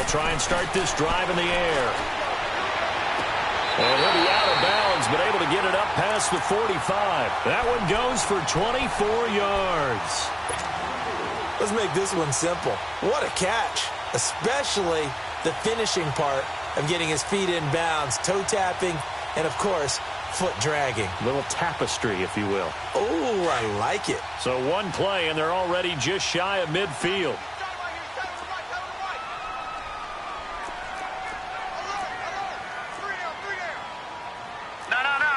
try and start this drive in the air. And he'll be out of bounds, but able to get it up past the 45. That one goes for 24 yards. Let's make this one simple. What a catch, especially the finishing part of getting his feet in bounds, toe tapping, and, of course, foot dragging. Little tapestry, if you will. Oh, I like it. So one play, and they're already just shy of midfield.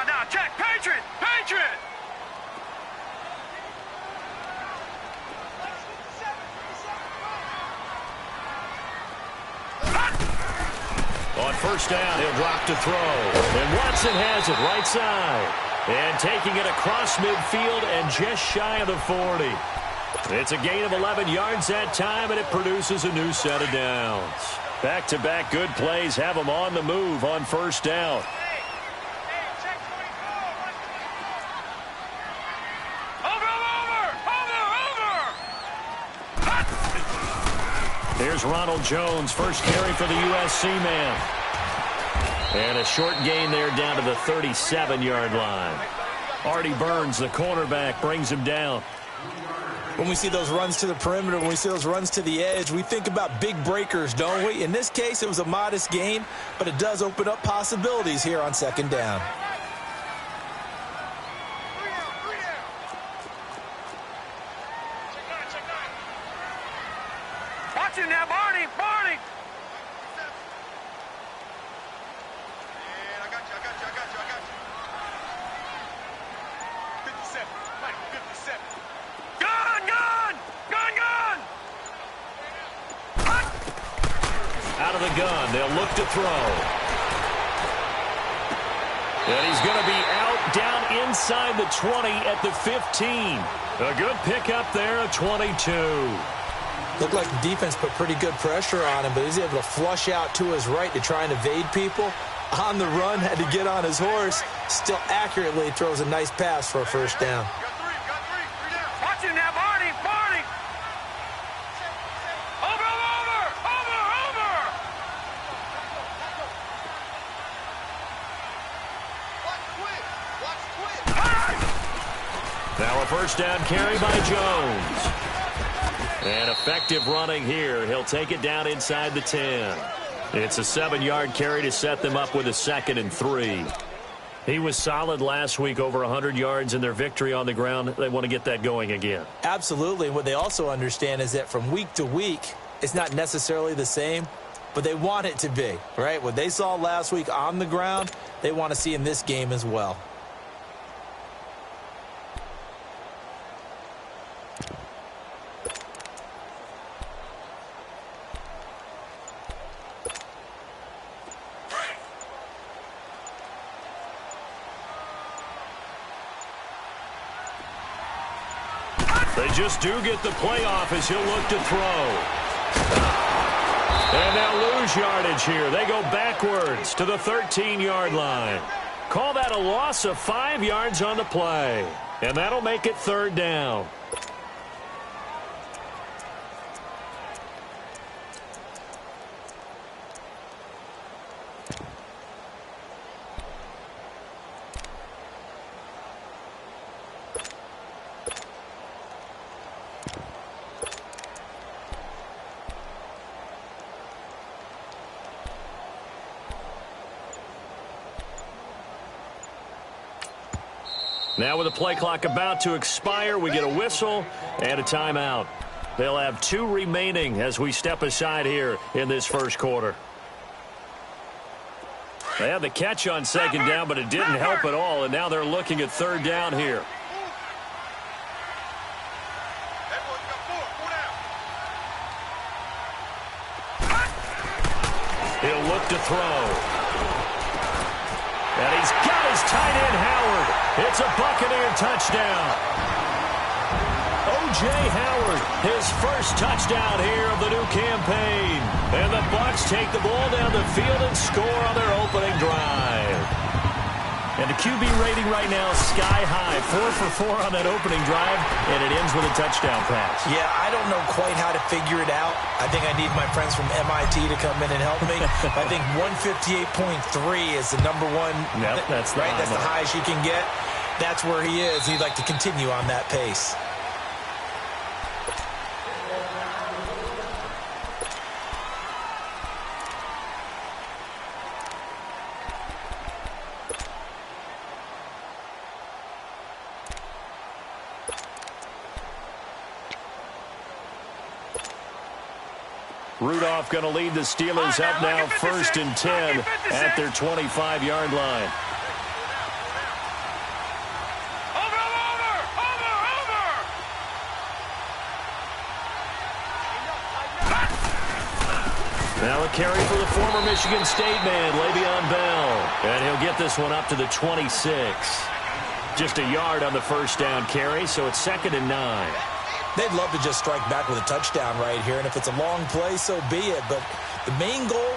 No, check, Patriot! On first down, he'll drop to throw. And Watson has it right side. And taking it across midfield and just shy of the 40. It's a gain of 11 yards that time, and it produces a new set of downs. Back-to-back good plays have them on the move on first down. Here's Ronald Jones, first carry for the USC man. And a short gain there down to the 37-yard line. Artie Burns, the cornerback, brings him down. When we see those runs to the perimeter, when we see those runs to the edge, we think about big breakers, don't we? In this case, it was a modest gain, but it does open up possibilities here on second down. Watch him now, Barney! I got you. 57, Mike, 57. Gun! Out of the gun, they'll look to throw. And he's going to be out down inside the 20 at the 15. A good pickup there, a 22. Looked like the defense put pretty good pressure on him, but he's able to flush out to his right to try and evade people. On the run, had to get on his horse. Still accurately throws a nice pass for a first down. Got three down. Watch him now, Barney! Over! Watch quick! Now a first down carry by Jones. And effective running here. He'll take it down inside the 10. It's a 7-yard carry to set them up with a 2nd and 3. He was solid last week, over 100 yards in their victory on the ground. They want to get that going again. Absolutely. What they also understand is that from week to week, it's not necessarily the same, but they want it to be, right? What they saw last week on the ground, they want to see in this game as well. They just do get the playoff as he'll look to throw. And they'll lose yardage here. They go backwards to the 13-yard line. Call that a loss of 5 yards on the play. And that'll make it third down. Now with the play clock about to expire, we get a whistle and a timeout. They'll have 2 remaining as we step aside here in this first quarter. They had the catch on second down, but it didn't help at all, and now they're looking at third down here. He'll look to throw. And he's got his tight end, Howard. It's a Buccaneer touchdown. O.J. Howard, his first touchdown here of the new campaign. And the Bucs take the ball down the field and score on their opening drive. And to the QB rating right now, sky high. 4 for 4 on that opening drive, and it ends with a touchdown pass. Yeah, I don't know quite how to figure it out. I think I need my friends from MIT to come in and help me. I think 158.3 is the number one. Yep, that's right. That's the highest you can get. That's where he is. He'd like to continue on that pace. Rudolph going to lead the Steelers up now, 1st and 10 at their 25-yard line. Now a carry for the former Michigan State man, Le'Veon Bell. And he'll get this one up to the 26. Just a yard on the first down carry, so it's 2nd and 9. They'd love to just strike back with a touchdown right here, and if it's a long play, so be it. But the main goal,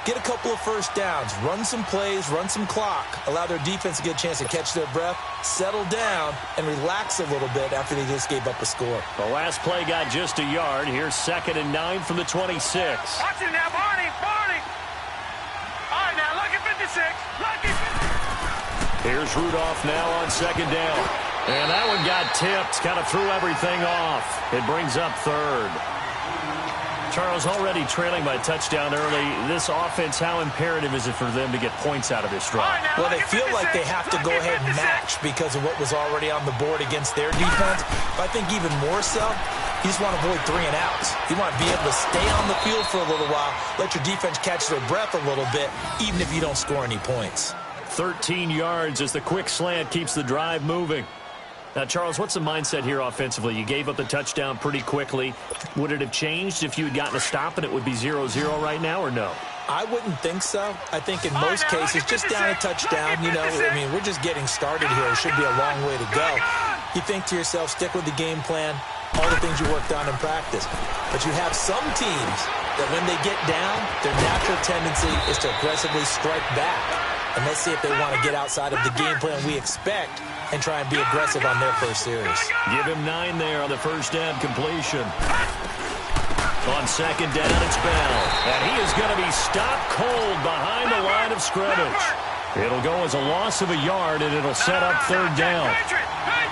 get a couple of first downs, run some plays, run some clock, allow their defense to get a chance to catch their breath, settle down, and relax a little bit after they just gave up a score. The last play got just a yard. Here's 2nd and 9 from the 26. Watch him now, Barney. All right, now, lucky 56. Lucky 56. Here's Rudolph now on 2nd down. And that one got tipped, kind of threw everything off. It brings up 3rd. Charles, already trailing by a touchdown early. This offense, how imperative is it for them to get points out of this drive? Well, they feel like they have to go ahead and match because of what was already on the board against their defense. But I think even more so, you just want to avoid 3 and outs. You want to be able to stay on the field for a little while, let your defense catch their breath a little bit, even if you don't score any points. 13 yards as the quick slant keeps the drive moving. Now, Charles, what's the mindset here offensively? You gave up the touchdown pretty quickly. Would it have changed if you had gotten a stop and it would be 0-0 right now, or no? I wouldn't think so. I think in most cases, just down a touchdown, you know, I mean, we're just getting started here. It should be a long way to go. You think to yourself, stick with the game plan, all the things you worked on in practice. But you have some teams that when they get down, their natural tendency is to aggressively strike back. And let's see if they want to get outside of the game plan we expect and try and be aggressive on their first series. Give him 9 there on the first down completion. On 2nd down, it's Bell. And he is going to be stopped cold behind the line of scrimmage. It'll go as a loss of a yard, and it'll set up 3rd down.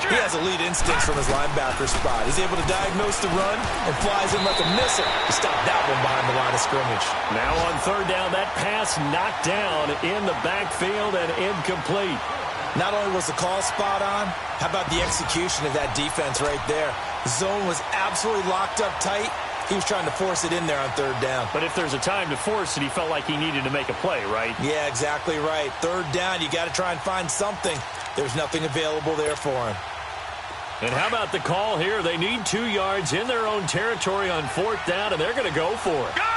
He has elite instincts from his linebacker spot. He's able to diagnose the run and flies in like a missile to stop that one behind the line of scrimmage. Now on 3rd down, that pass knocked down in the backfield and incomplete. Not only was the call spot on, how about the execution of that defense right there? The zone was absolutely locked up tight. He was trying to force it in there on 3rd down. But if there's a time to force it, he felt like he needed to make a play, right? Yeah, exactly right. 3rd down, you got to try and find something. There's nothing available there for him. And how about the call here? They need 2 yards in their own territory on 4th down, and they're going to go for it. Gun!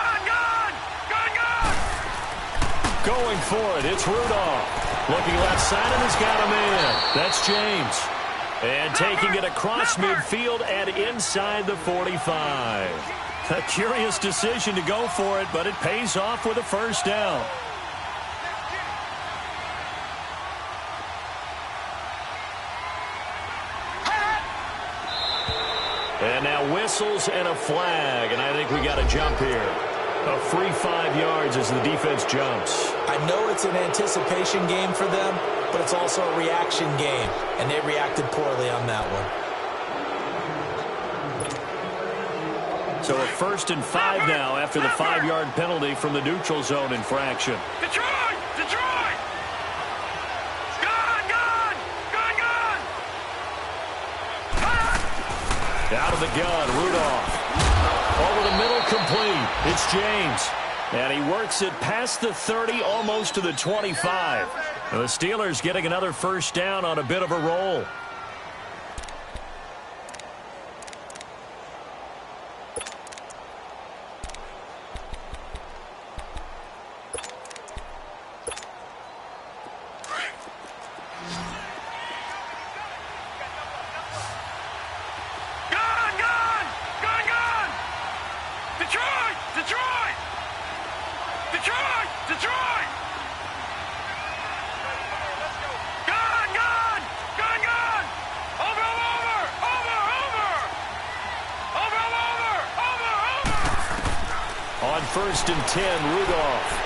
Going for it, it's Rudolph. Looking left side, and he's got a man. That's James. And taking it across midfield and inside the 45. A curious decision to go for it, but it pays off with a first down. And now whistles and a flag, and I think we got a jump here. A free 5 yards as the defense jumps. I know it's an anticipation game for them, but it's also a reaction game, and they reacted poorly on that one. So a 1st and 5 now after the 5-yard penalty from the neutral zone infraction. Detroit! Out of the gun, Rudolph. Over the middle, complete. It's James. And he works it past the 30, almost to the 25. And the Steelers getting another first down on a bit of a roll. Detroit! 1st and 10, Rudolph.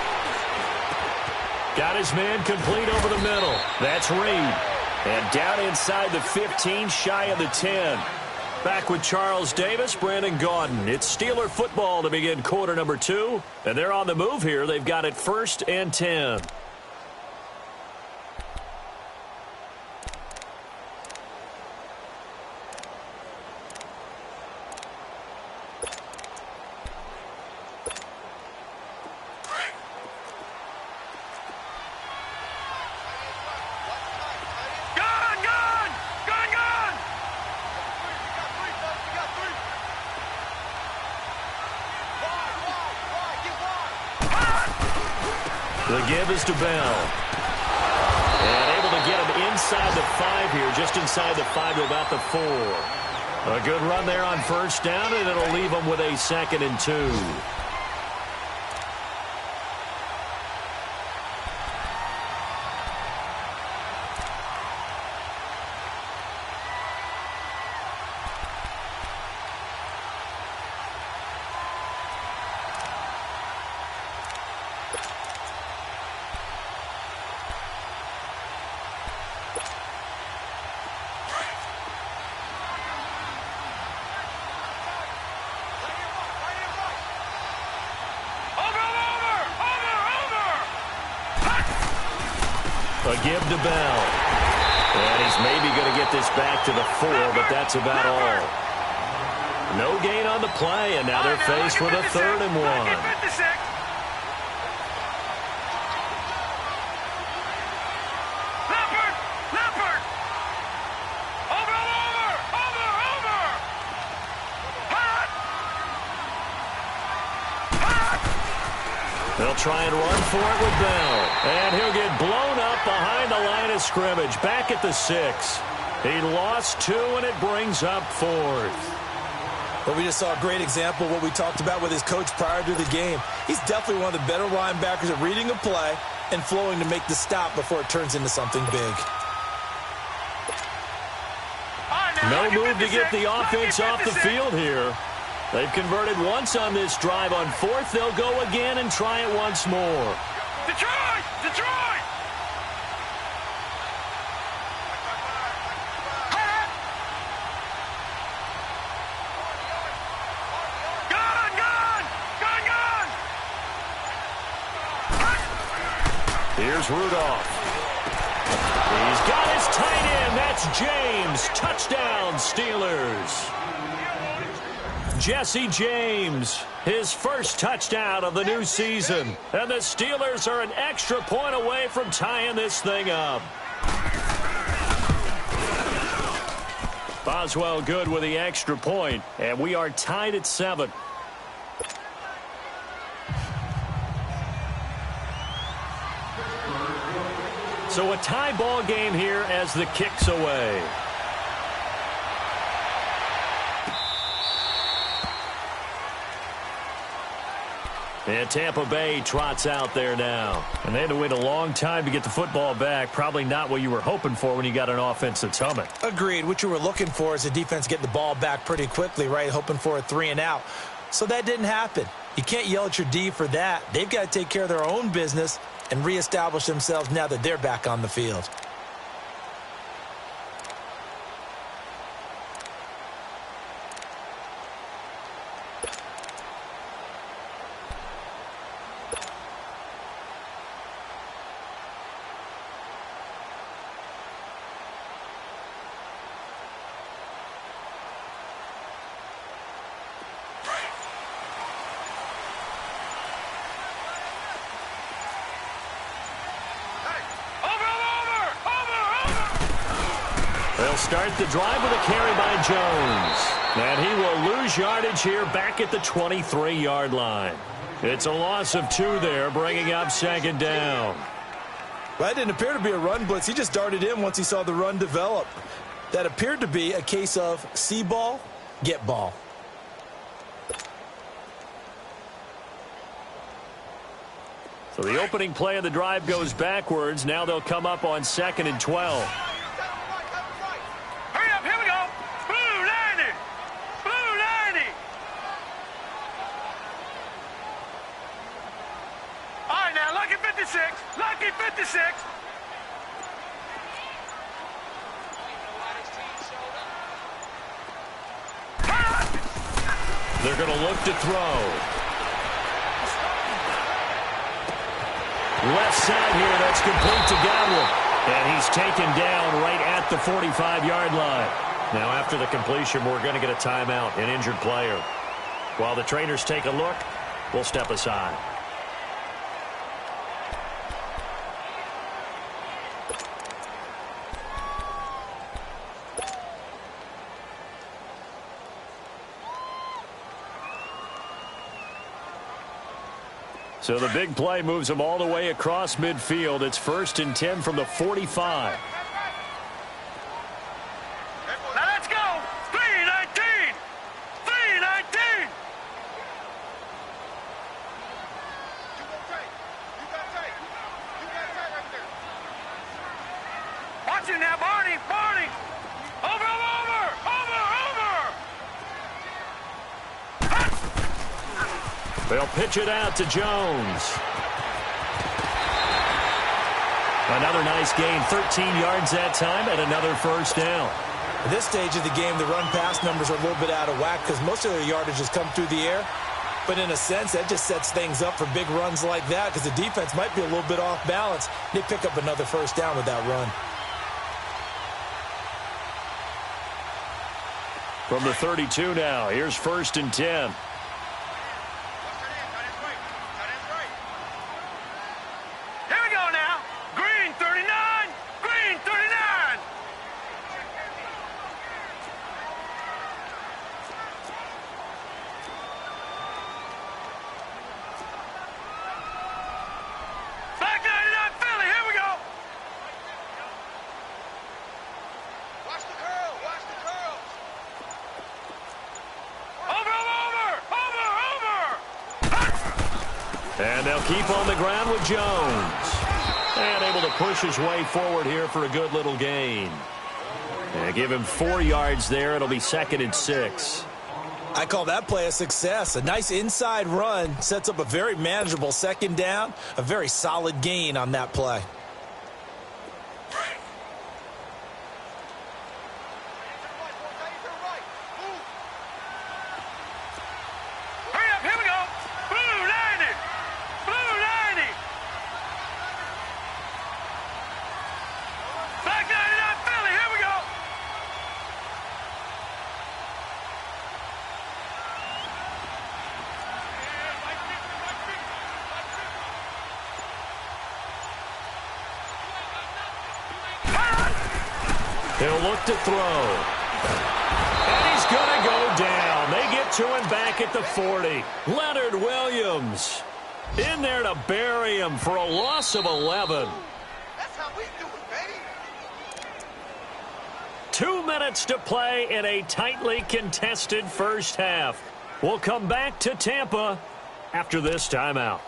Got his man complete over the middle. That's Reed. And down inside the 15, shy of the 10. Back with Charles Davis, Brandon Gaudin. It's Steeler football to begin quarter number 2. And they're on the move here. They've got it 1st and 10. The give is to Bell. And able to get him inside the 5 here, just inside the 5 to about the 4. A good run there on 1st down, and it'll leave him with a 2nd and 2. A give to Bell. And he's maybe going to get this back to the 4, but that's about all. No gain on the play, and now they're faced with a 3rd and 1. They'll try and run for it with Bell. And he'll get blown up behind the line of scrimmage. Back at the 6. He lost 2, and it brings up 4th. Well, we just saw a great example of what we talked about with his coach prior to the game. He's definitely one of the better linebackers at reading a play and flowing to make the stop before it turns into something big. No move to get the offense off the field here. They've converted once on this drive. On 4th, they'll go again and try it once more. Detroit! Detroit! Gun! Gun! Gun! Gun! Here's Rudolph. He's got his tight end. That's James. Touchdown, Steelers. Jesse James, his first touchdown of the new season. And the Steelers are an extra point away from tying this thing up. Boswell good with the extra point, and we are tied at 7. So a tie ball game here as the kick's away. And Tampa Bay trots out there now. And they had to wait a long time to get the football back. Probably not what you were hoping for when you got an offense that's humming. Agreed. What you were looking for is the defense getting the ball back pretty quickly, right? Hoping for a 3 and out. So that didn't happen. You can't yell at your D for that. They've got to take care of their own business and reestablish themselves now that they're back on the field. They'll start the drive with a carry by Jones. And he will lose yardage here back at the 23-yard line. It's a loss of 2 there, bringing up 2nd down. Well, that didn't appear to be a run blitz. He just darted in once he saw the run develop. That appeared to be a case of see ball, get ball. So the opening play of the drive goes backwards. Now they'll come up on 2nd and 12. Hurry up, here we go. Blue 90. Blue 90. 56. They're going to look to throw. Left side here, that's complete to Godwin. And he's taken down right at the 45-yard line. Now, after the completion, we're going to get a timeout, an injured player. While the trainers take a look, we'll step aside. So the big play moves them all the way across midfield. It's 1st and 10 from the 45. Now let's go. 3-19. 3-19. Watch it now, Barney. Barney. Over. They'll pitch it out to Jones. Another nice gain, 13 yards that time, and another first down. At this stage of the game, the run-pass numbers are a little bit out of whack because most of their yardage has come through the air. But in a sense, that just sets things up for big runs like that because the defense might be a little bit off balance. They pick up another first down with that run. From the 32 now, here's 1st and 10. And they'll keep on the ground with Jones. And able to push his way forward here for a good little gain. And give him 4 yards there. It'll be 2nd and 6. I call that play a success. A nice inside run sets up a very manageable 2nd down. A very solid gain on that play. He'll look to throw. And he's going to go down. They get to him back at the 40. Leonard Williams in there to bury him for a loss of 11. That's how we do it, baby. 2 minutes to play in a tightly contested first half. We'll come back to Tampa after this timeout.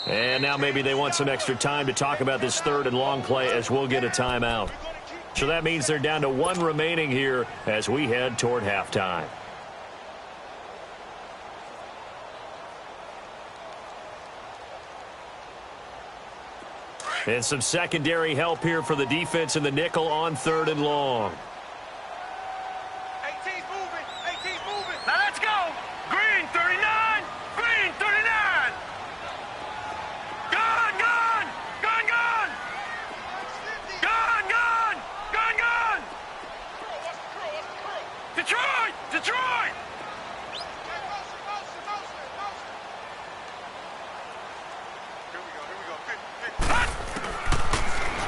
And now maybe they want some extra time to talk about this 3rd and long play as we'll get a timeout. So that means they're down to 1 remaining here as we head toward halftime. And some secondary help here for the defense in the nickel on 3rd and long. 18's moving. Now let's go. Green 39. Green 39. Gun. Detroit.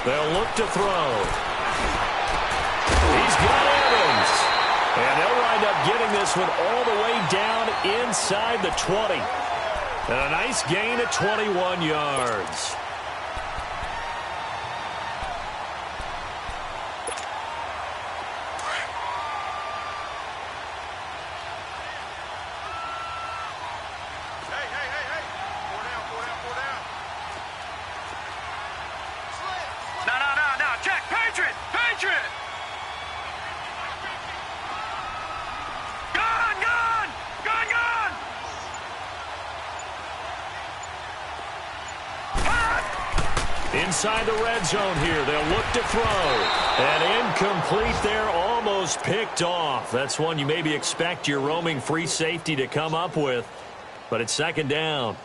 They'll look to throw. He's got Evans. And they'll wind up getting this one all the way down inside the 20. And a nice gain of 21 yards. inside the red zone here. They'll look to throw. And incomplete there, almost picked off. That's one you maybe expect your roaming free safety to come up with. But it's second down.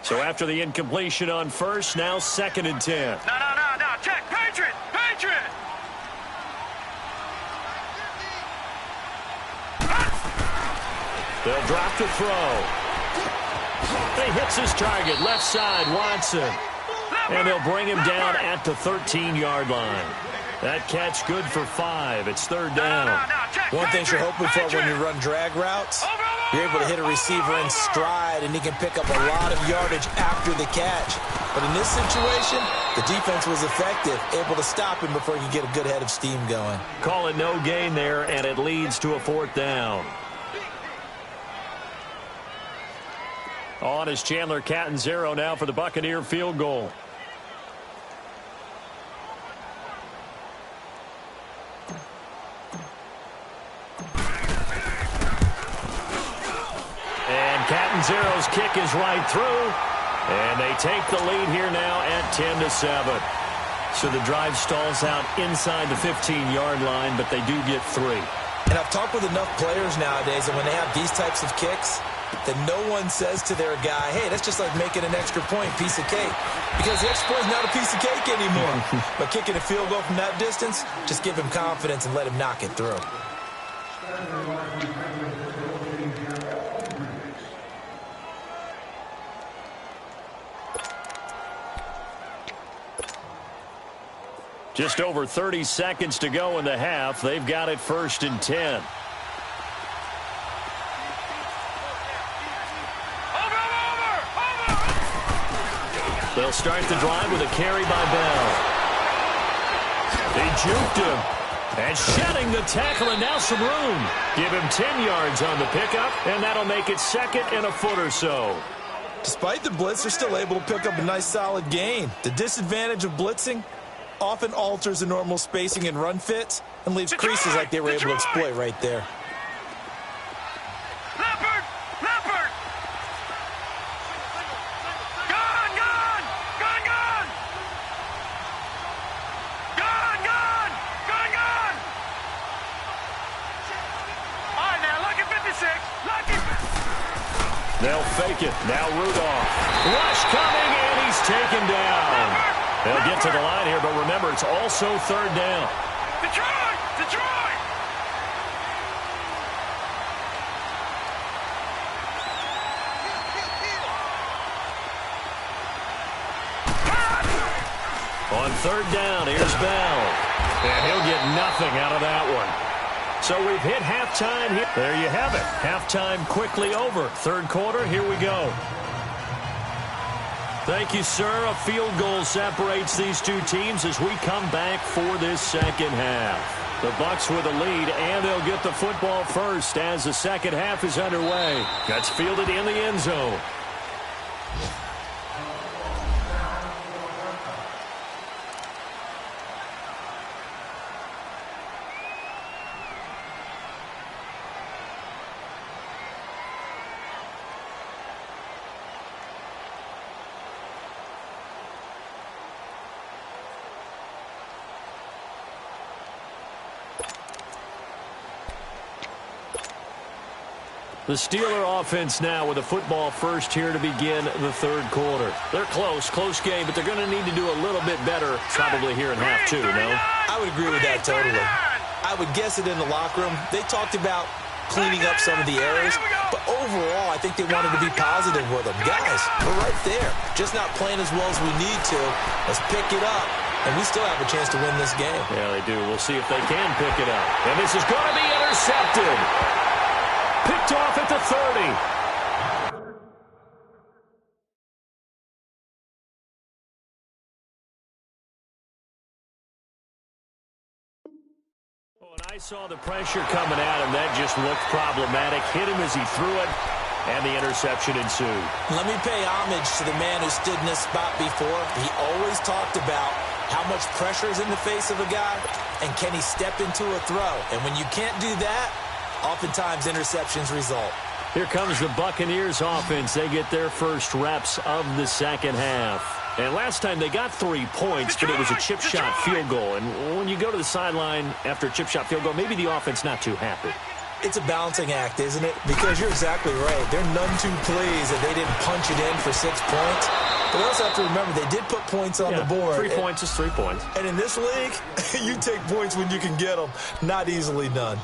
So after the incompletion on first, now 2nd and 10. No. Check. Patriot. They'll drop the throw. He hits his target, left side, Watson. And they'll bring him down at the 13-yard line. That catch good for 5. It's 3rd down. One thing you're hoping for when you run drag routes, you're able to hit a receiver in stride, and he can pick up a lot of yardage after the catch. But in this situation, the defense was effective, able to stop him before he could get a good head of steam going. Call it no gain there, and it leads to a 4th down. On is Chandler Catanzaro now for the Buccaneer field goal. Catanzaro's kick is right through, and they take the lead here now at 10-7. So the drive stalls out inside the 15-yard line, but they do get 3. And I've talked with enough players nowadays, and when they have these types of kicks, that no one says to their guy, hey, that's just like making an extra point, piece of cake. Because the extra point is not a piece of cake anymore. But kicking a field goal from that distance, just give him confidence and let him knock it through. Just over 30 seconds to go in the half. They've got it 1st and 10. They'll start the drive with a carry by Bell. They juked him. And shedding the tackle, and now some room. Give him 10 yards on the pickup, and that'll make it 2nd and a foot or so. Despite the blitz, they're still able to pick up a nice solid gain. The disadvantage of blitzing often alters the normal spacing and run fits and leaves creases like they were able to exploit right there. They'll fake it. Now Rudolph. Rush coming, and he's taken down. They'll get to the line here, but remember, it's also 3rd down. Detroit! On 3rd down, here's Bell. And he'll get nothing out of that one. So we've hit halftime here. There you have it. Halftime quickly over. 3rd quarter, here we go. Thank you, sir. A field goal separates these two teams as we come back for this 2nd half. The Bucs with a lead, and they'll get the football first as the 2nd half is underway. That's fielded in the end zone. The Steeler offense now with the football first here to begin the 3rd quarter. They're close game, but they're going to need to do a little bit better probably here in half 2, no? I would agree with that totally. I would guess it in the locker room. They talked about cleaning up some of the errors, but overall, I think they wanted to be positive with them. Guys, we're right there. Just not playing as well as we need to. Let's pick it up, and we still have a chance to win this game. Yeah, they do. We'll see if they can pick it up. And this is going to be intercepted. Picked off at the 30. Oh, and I saw the pressure coming at him. That just looked problematic. Hit him as he threw it, and the interception ensued. Let me pay homage to the man who stood in this spot before. He always talked about How much pressure is in the face of a guy, and can he step into a throw? And when you can't do that, oftentimes interceptions result. Here comes the Buccaneers offense. They get their first reps of the second half. And last time they got 3 points, but it was a chip shot field goal. And when you go to the sideline after a chip shot field goal, maybe the offense not too happy. It's a balancing act, isn't it? Because you're exactly right. They're none too pleased that they didn't punch it in for 6 points. But they also have to remember they did put points on the board. 3 points is 3 points. And in this league, you take points when you can get them. Not easily done.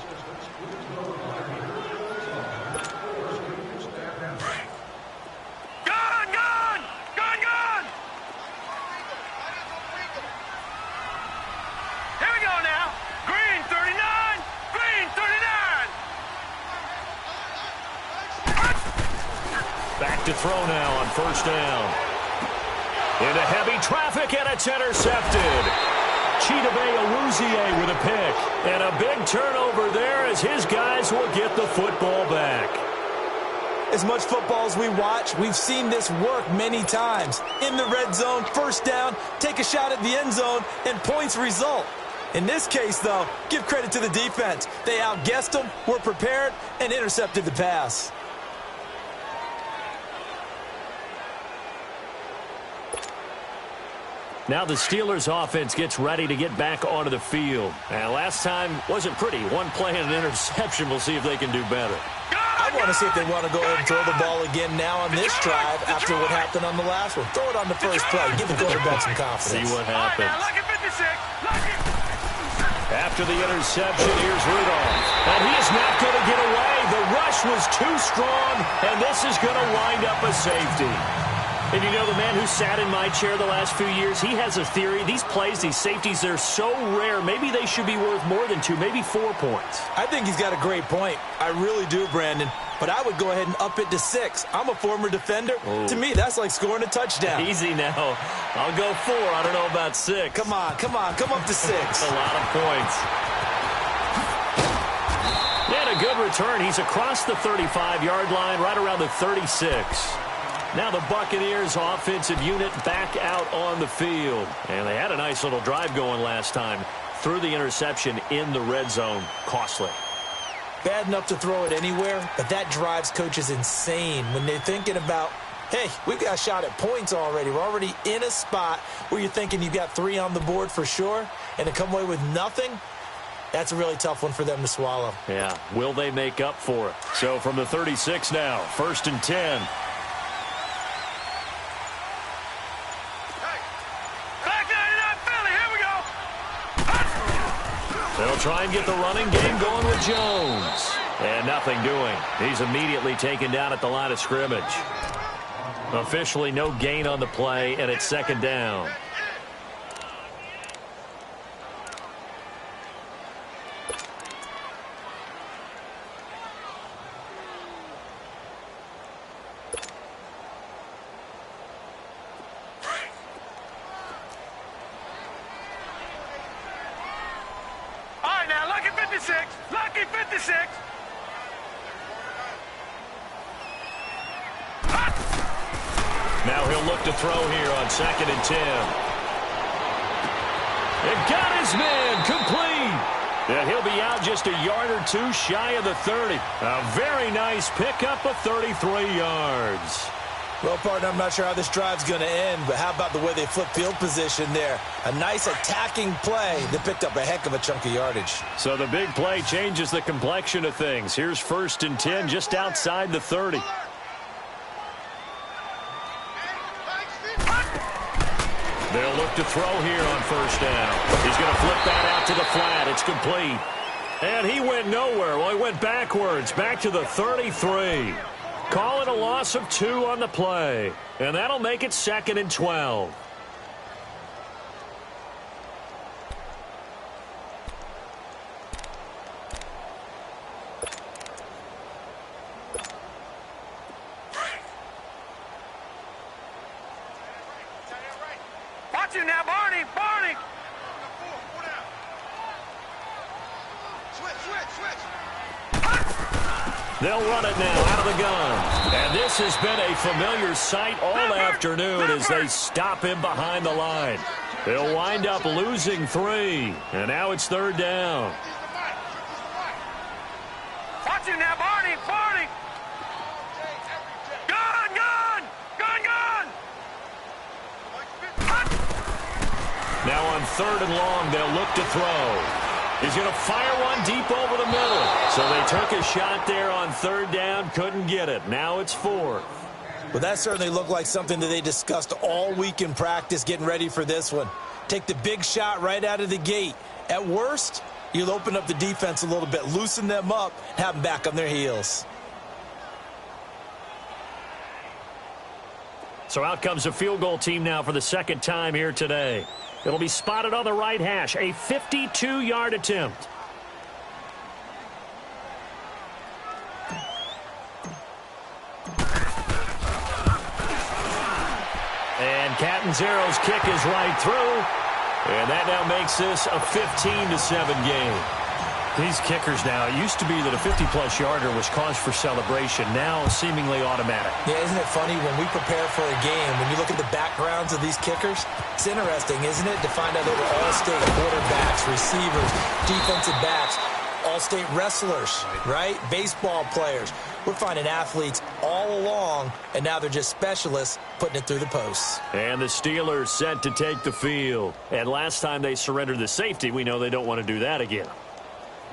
Back to throw now on first down. Into heavy traffic, and it's intercepted. Chidobe Awuzie with a pick. And a big turnover there as his guys will get the football back. As much football as we watch, we've seen this work many times. In the red zone, first down, take a shot at the end zone, and points result. In this case, though, give credit to the defense. They outguessed them, were prepared, and intercepted the pass. Now the Steelers offense gets ready to get back onto the field. And last time wasn't pretty. One play and an interception. We'll see if they can do better. I want to see if they want to go ahead and throw the ball again now on this drive after what happened on the last one. Throw it on the first play. Give the quarterback some confidence. See what happens. After the interception, here's Rudolph. And he is not going to get away. The rush was too strong, and this is going to wind up a safety. And you know, the man who sat in my chair the last few years, he has a theory. These plays, these safeties, they're so rare. Maybe they should be worth more than 2, maybe 4 points. I think he's got a great point. I really do, Brandon. But I would go ahead and up it to 6. I'm a former defender. Ooh. To me, that's like scoring a touchdown. Easy now. I'll go 4. I don't know about 6. Come on. Come up to 6. That's a lot of points. And a good return. He's across the 35-yard line, right around the 36. Now the Buccaneers offensive unit back out on the field. And they had a nice little drive going last time. Threw the interception in the red zone. Costly. Bad enough to throw it anywhere, but that drives coaches insane when they're thinking about, hey, we've got a shot at points already. We're already in a spot where you're thinking you've got 3 on the board for sure, and to come away with nothing, that's a really tough one for them to swallow. Yeah, will they make up for it? So from the 36 now, 1st and 10. They'll try and get the running game going with Jones. And nothing doing. He's immediately taken down at the line of scrimmage. Officially no gain on the play, and it's 2nd down. Lucky 56. Now he'll look to throw here on 2nd and 10. It got his man complete. And he'll be out just a yard or 2 shy of the 30. A very nice pickup of 33 yards. Well, partner, I'm not sure how this drive's going to end, but how about the way they flip field position there? A nice attacking play that picked up a heck of a chunk of yardage. So the big play changes the complexion of things. Here's 1st and 10 just outside the 30. They'll look to throw here on 1st down. He's going to flip that out to the flat. It's complete. And he went nowhere. Well, he went backwards, back to the 33. Call it a loss of 2 on the play. And that'll make it 2nd and 12. Watch him now, Barney. Barney. Switch. They'll run it now out of the gun. And this has been a familiar sight all afternoon as they stop him behind the line. They'll wind up losing 3. And now it's 3rd down. Watch him now, Barney, Barney. Gun, gun, gun, gun. Now on 3rd and long, they'll look to throw. He's going to fire one deep over the middle. So they took a shot there on 3rd down, couldn't get it. Now it's 4th. Well, that certainly looked like something that they discussed all week in practice, getting ready for this one. Take the big shot right out of the gate. At worst, you'll open up the defense a little bit, loosen them up, have them back on their heels. So out comes a field goal team now for the 2nd time here today. It'll be spotted on the right hash, a 52-yard attempt. And Catanzero's kick is right through. And that now makes this a 15-7 game. These kickers now, it used to be that a 50-plus yarder was cause for celebration. Now seemingly automatic. Yeah, isn't it funny when we prepare for a game, when you look at the backgrounds of these kickers, it's interesting, isn't it, to find out they were all-state quarterbacks, receivers, defensive backs, all-state wrestlers, right? Baseball players. We're finding athletes all along, and now they're just specialists putting it through the posts. And the Steelers set to take the field. And last time they surrendered the safety, we know they don't want to do that again.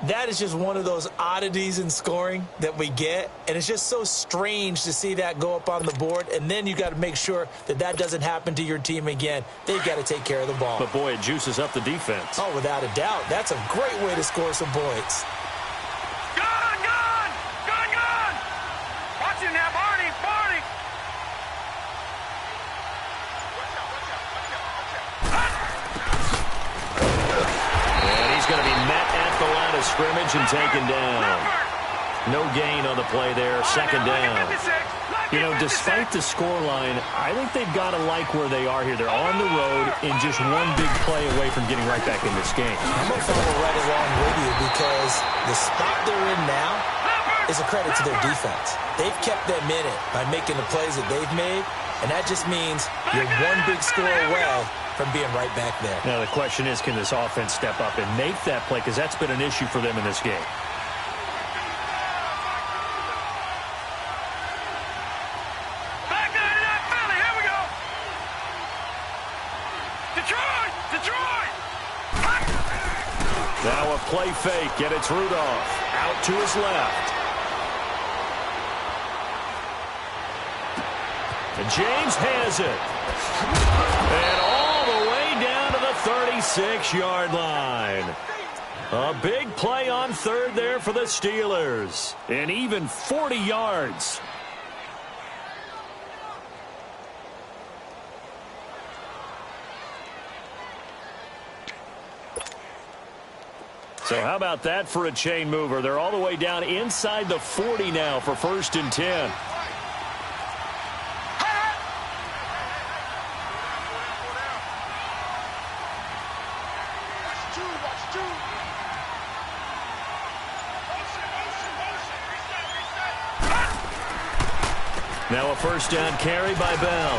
That is just one of those oddities in scoring that we get, and it's just so strange to see that go up on the board, and then you got to make sure that that doesn't happen to your team again. They've got to take care of the ball. But, boy, it juices up the defense. Oh, without a doubt. That's a great way to score some points. Gun, gun, gun, gun. Watch him now, Barney, Barney. And he's going to be met at the line of scrimmage and taken down. No gain on the play there, 2nd down. You know, despite the scoreline, I think they've got to like where they are here. They're on the road and just one big play away from getting right back in this game. I'm going to follow right along with you because the spot they're in now is a credit to their defense. They've kept them in it by making the plays that they've made, and that just means you're one big score away from being right back there. Now, the question is, can this offense step up and make that play? Because that's been an issue for them in this game. Back there to that Philly. Here we go. Detroit, Detroit. Now a play fake, and it's Rudolph out to his left. And James has it. And all the way down to the 36-yard line. A big play on 3rd there for the Steelers. And even 40 yards. So how about that for a chain mover? They're all the way down inside the 40 now for 1st and 10. Now a 1st down carry by Bell.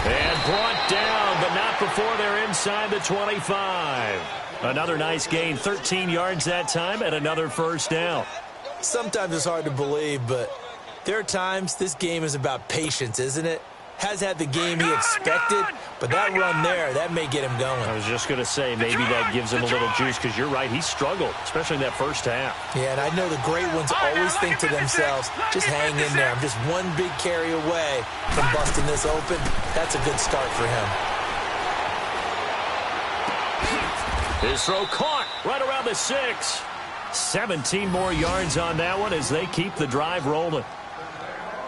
And brought down, but not before they're inside the 25. Another nice gain, 13 yards that time, and another 1st down. Sometimes it's hard to believe, but there are times this game is about patience, isn't it? Has had the game he expected, but that run there, that may get him going. I was just going to say, maybe that gives him a little juice, because you're right, he struggled, especially in that 1st half. Yeah, and I know the great ones always think to themselves, just hang in there. I'm just one big carry away from busting this open. That's a good start for him. His throw caught right around the 6. 17 more yards on that one as they keep the drive rolling.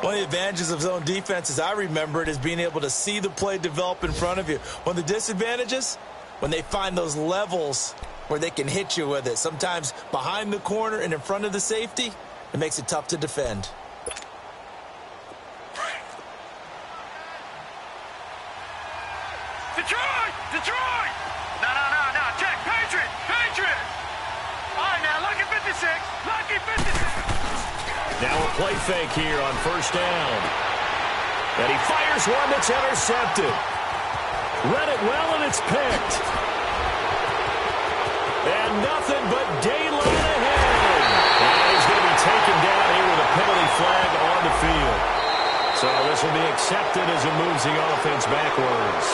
One of the advantages of zone defense, as I remember it, is being able to see the play develop in front of you. One of the disadvantages, when they find those levels where they can hit you with it, sometimes behind the corner and in front of the safety, it makes it tough to defend. Detroit, Detroit. No, check, Patriot. All right, now, lucky 56, lucky 56. Now a play fake here on first down. And he fires one that's intercepted. Read it well, and it's picked. And nothing but daylight ahead. And he's going to be taken down here with a penalty flag on the field. So this will be accepted as it moves the offense backwards.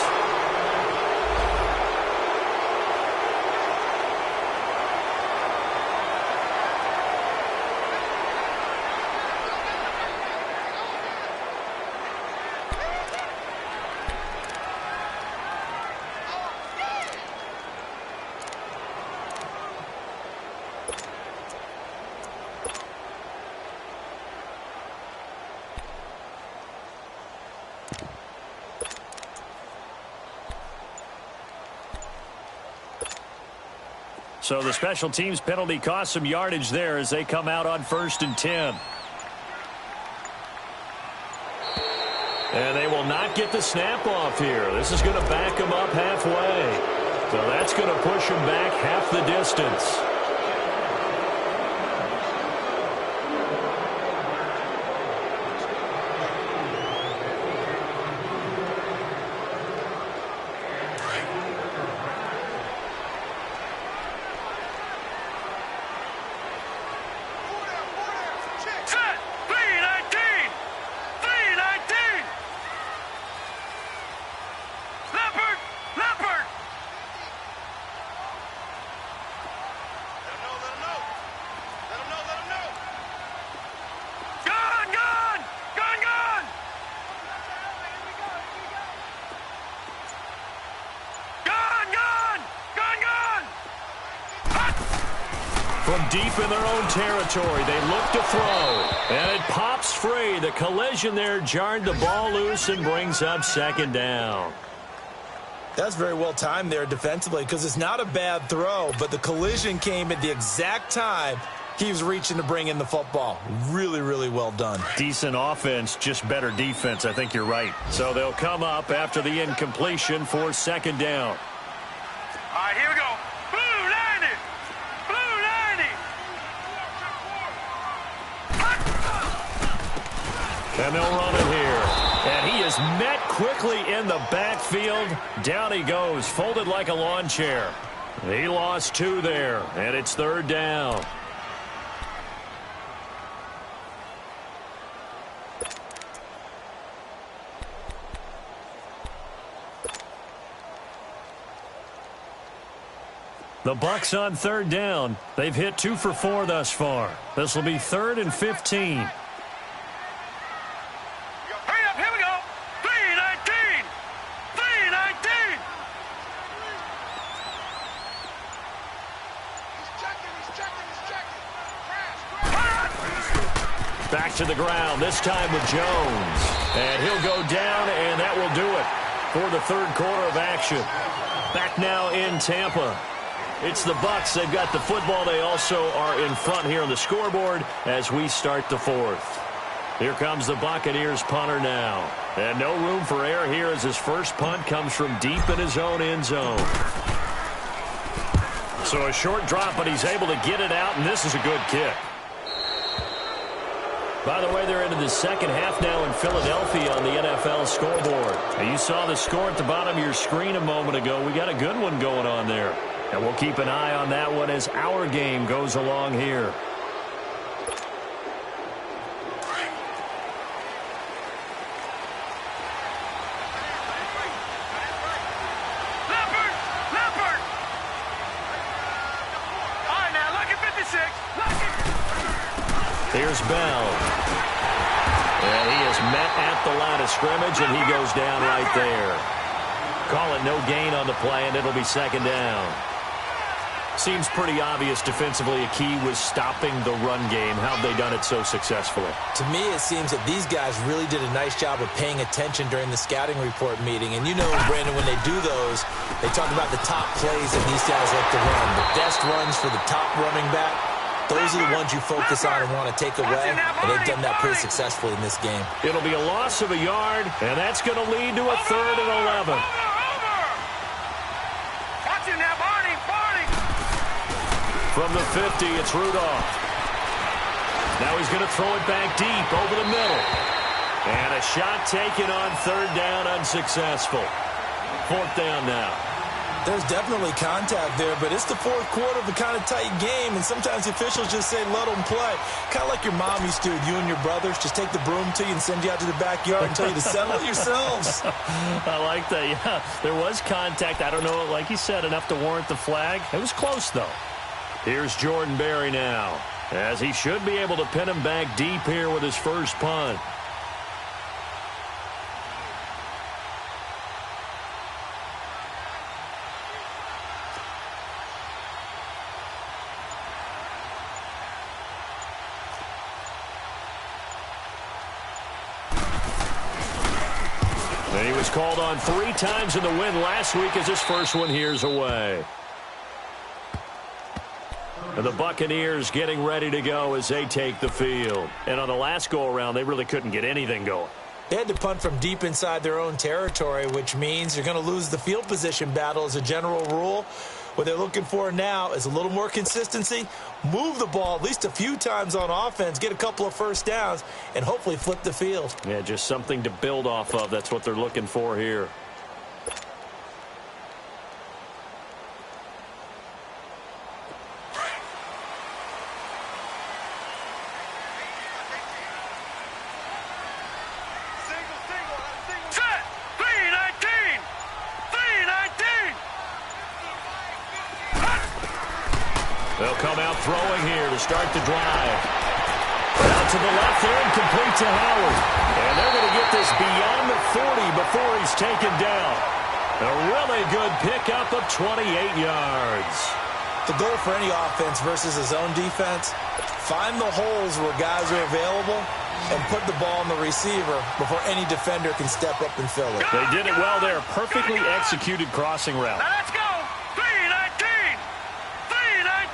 So the special teams penalty cost some yardage there as they come out on 1st and 10. And they will not get the snap off here. This is going to back them up halfway. So that's going to push them back half the distance. From deep in their own territory, they look to throw. And it pops free. The collision there jarred the ball loose and brings up 2nd down. That's very well timed there defensively because it's not a bad throw, but the collision came at the exact time he was reaching to bring in the football. Really, really well done. Decent offense, just better defense. I think you're right. So they'll come up after the incompletion for 2nd down. All right, here we go. Blue 90. Blue 90. And they'll run it here. And he is met quickly in the backfield. Down he goes, folded like a lawn chair. He lost 2 there, and it's 3rd down. The Bucks on 3rd down. They've hit 2 for 4 thus far. This will be 3rd and 15. Hurry up, here we go. 319. 319. He's checking. Back to the ground, this time with Jones. And he'll go down, and that will do it for the 3rd quarter of action. Back now in Tampa. It's the Bucks. They've got the football. They also are in front here on the scoreboard as we start the 4th. Here comes the Buccaneers punter now. And no room for error here as his first punt comes from deep in his own end zone. So a short drop, but he's able to get it out, and this is a good kick. By the way, they're into the 2nd half now in Philadelphia on the NFL scoreboard. And you saw the score at the bottom of your screen a moment ago. We got a good one going on there. And we'll keep an eye on that one as our game goes along here. Leopard! Leopard! All right, now, look at 56. Look at... Here's Bell. And he is met at the line of scrimmage, and he goes down right there. Call it no gain on the play, and it'll be 2nd down. Seems pretty obvious defensively a key was stopping the run game. How have they done it so successfully? To me, it seems that these guys really did a nice job of paying attention during the scouting report meeting. And you know, Brandon, when they do those, they talk about the top plays that these guys like to run. The best runs for the top running back, those are the ones you focus on and want to take away. And they've done that pretty successfully in this game. It'll be a loss of a yard, and that's going to lead to a 3rd and 11. Watch him now, Barney! Barney! From the 50, it's Rudolph. Now he's going to throw it back deep over the middle. And a shot taken on third down, unsuccessful. Fourth down now. There's definitely contact there, but it's the fourth quarter of a kind of tight game, and sometimes the officials just say, let them play. Kind of like your mom used to with you and your brothers. Just take the broom to you and send you out to the backyard and tell you to settle it yourselves. I like that, yeah. There was contact. I don't know, like you said, enough to warrant the flag. It was close, though. Here's Jordan Berry now, as he should be able to pin him back deep here with his first punt. And he was called on 3 times in the win last week as his first one here's away. And the Buccaneers getting ready to go as they take the field. And on the last go-around, they really couldn't get anything going. They had to punt from deep inside their own territory, which means you're going to lose the field position battle as a general rule. What they're looking for now is a little more consistency, move the ball at least a few times on offense, get a couple of first downs, and hopefully flip the field. Yeah, just something to build off of. That's what they're looking for here. They'll come out throwing here to start the drive. Out to the left there and complete to Howard. And they're going to get this beyond the 40 before he's taken down. A really good pickup of 28 yards. The goal for any offense versus a zone defense, find the holes where guys are available and put the ball on the receiver before any defender can step up and fill it. They did it well there. Perfectly executed crossing route. Let's go. 319. 319.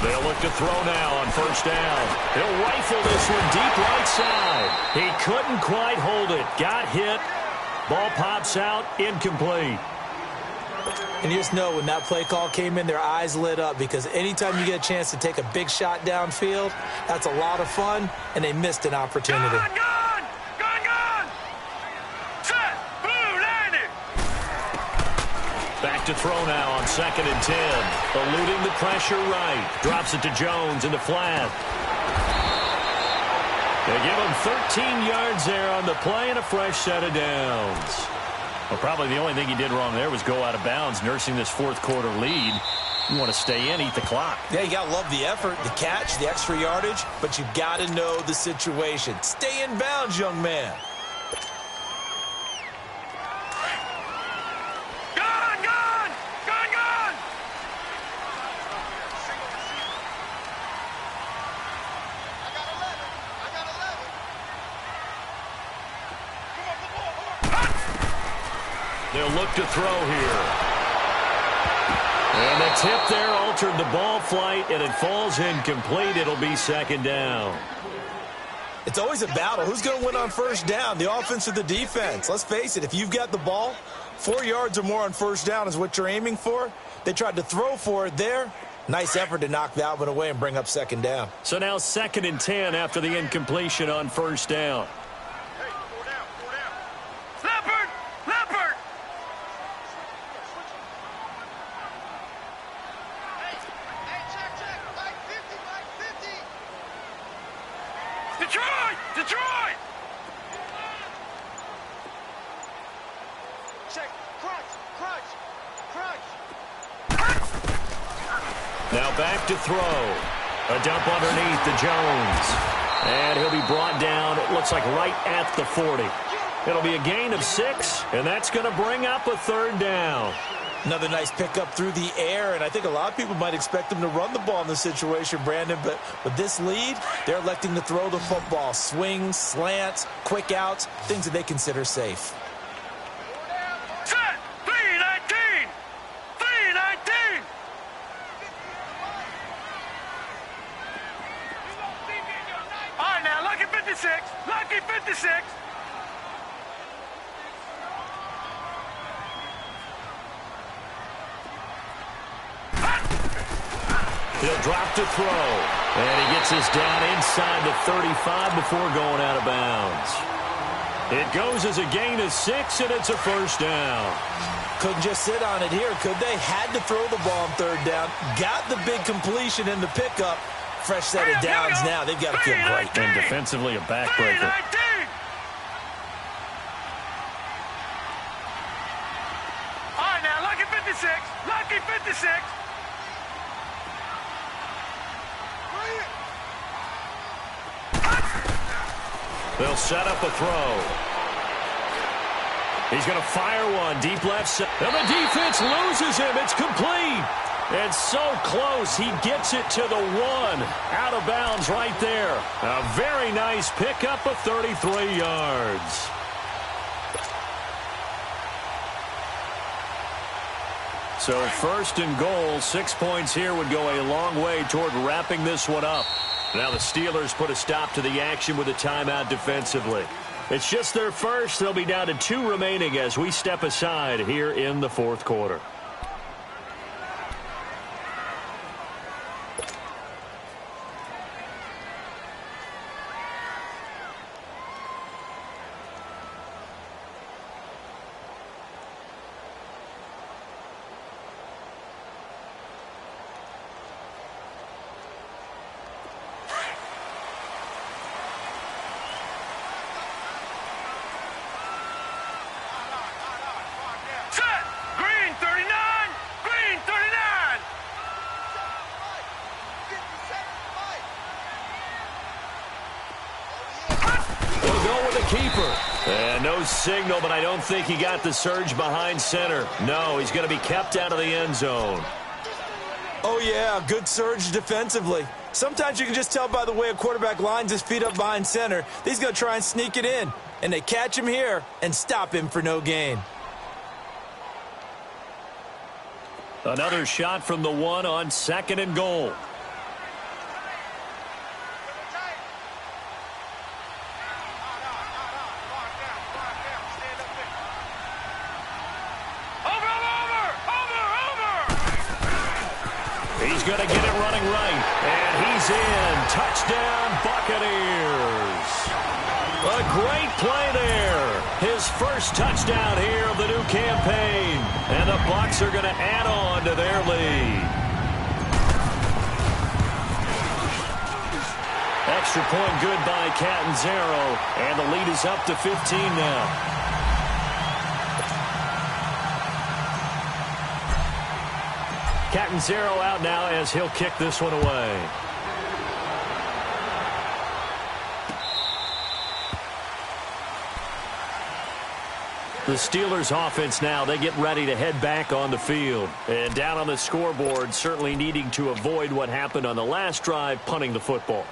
They'll look to throw now on first down. He'll rifle this one deep right side. He couldn't quite hold it. Got hit. Ball pops out. Incomplete. And you just know when that play call came in, their eyes lit up because anytime you get a chance to take a big shot downfield, that's a lot of fun, and they missed an opportunity. Gone, gone. Gone, gone. Set. Blue, landed. Back to throw now on 2nd and 10. Eluding the pressure right. Drops it to Jones into flat. They give him 13 yards there on the play and a fresh set of downs. Well, probably the only thing he did wrong there was go out of bounds, nursing this fourth quarter lead. You want to stay in, eat the clock. Yeah, you got to love the effort, the catch, the extra yardage, but you got to know the situation. Stay in bounds, young man. Gone, gone. Gone, gone. They'll look to throw here. And the tip there altered the ball flight, and it falls incomplete. It'll be 2nd down. It's always a battle. Who's going to win on first down, the offense or the defense? Let's face it, if you've got the ball, 4 yards or more on first down is what you're aiming for. They tried to throw for it there. Nice effort to knock that one away and bring up 2nd down. So now 2nd and 10 after the incompletion on first down. Leopard. Leopard. Detroit. Detroit. Check. Crunch. Crunch. Crunch. Now back to throw. A dump underneath to Jones. And he'll be brought down, it looks like right at the 40. It'll be a gain of 6, and that's going to bring up a 3rd down. Another nice pickup through the air, and I think a lot of people might expect them to run the ball in this situation, Brandon, but with this lead, they're electing to throw the football. Swings, slants, quick outs, things that they consider safe. Set. 319. 319. All right, now, lucky 56. Lucky 56. He'll drop to throw. And he gets this down inside the 35 before going out of bounds. It goes as a gain of 6, and it's a first down. Couldn't just sit on it here, could they? Had to throw the ball on third down. Got the big completion in the pickup. Fresh set of downs now. They've got to feel great. And defensively, a backbreaker. All right, now, lucky 56. Lucky 56. They'll set up a throw. He's going to fire one deep left side. And the defense loses him. It's complete. And so close, he gets it to the 1. Out of bounds right there. A very nice pickup of 33 yards. So first and goal, 6 points here would go a long way toward wrapping this one up. Now the Steelers put a stop to the action with a timeout defensively. It's just their first. They'll be down to 2 remaining as we step aside here in the fourth quarter. Keeper. And no signal, but I don't think he got the surge behind center. No, he's going to be kept out of the end zone. Oh, yeah, good surge defensively. Sometimes you can just tell by the way a quarterback lines his feet up behind center. He's going to try and sneak it in. And they catch him here and stop him for no gain. Another shot from the 1 on 2nd and goal. He's going to get it running right. And he's in. Touchdown, Buccaneers. A great play there. His first touchdown here of the new campaign. And the Bucs are going to add on to their lead. Extra point good by Catanzaro. And the lead is up to 15 now. Catanzaro out now as he'll kick this one away. The Steelers offense now, they get ready to head back on the field. And down on the scoreboard, certainly needing to avoid what happened on the last drive, punting the football.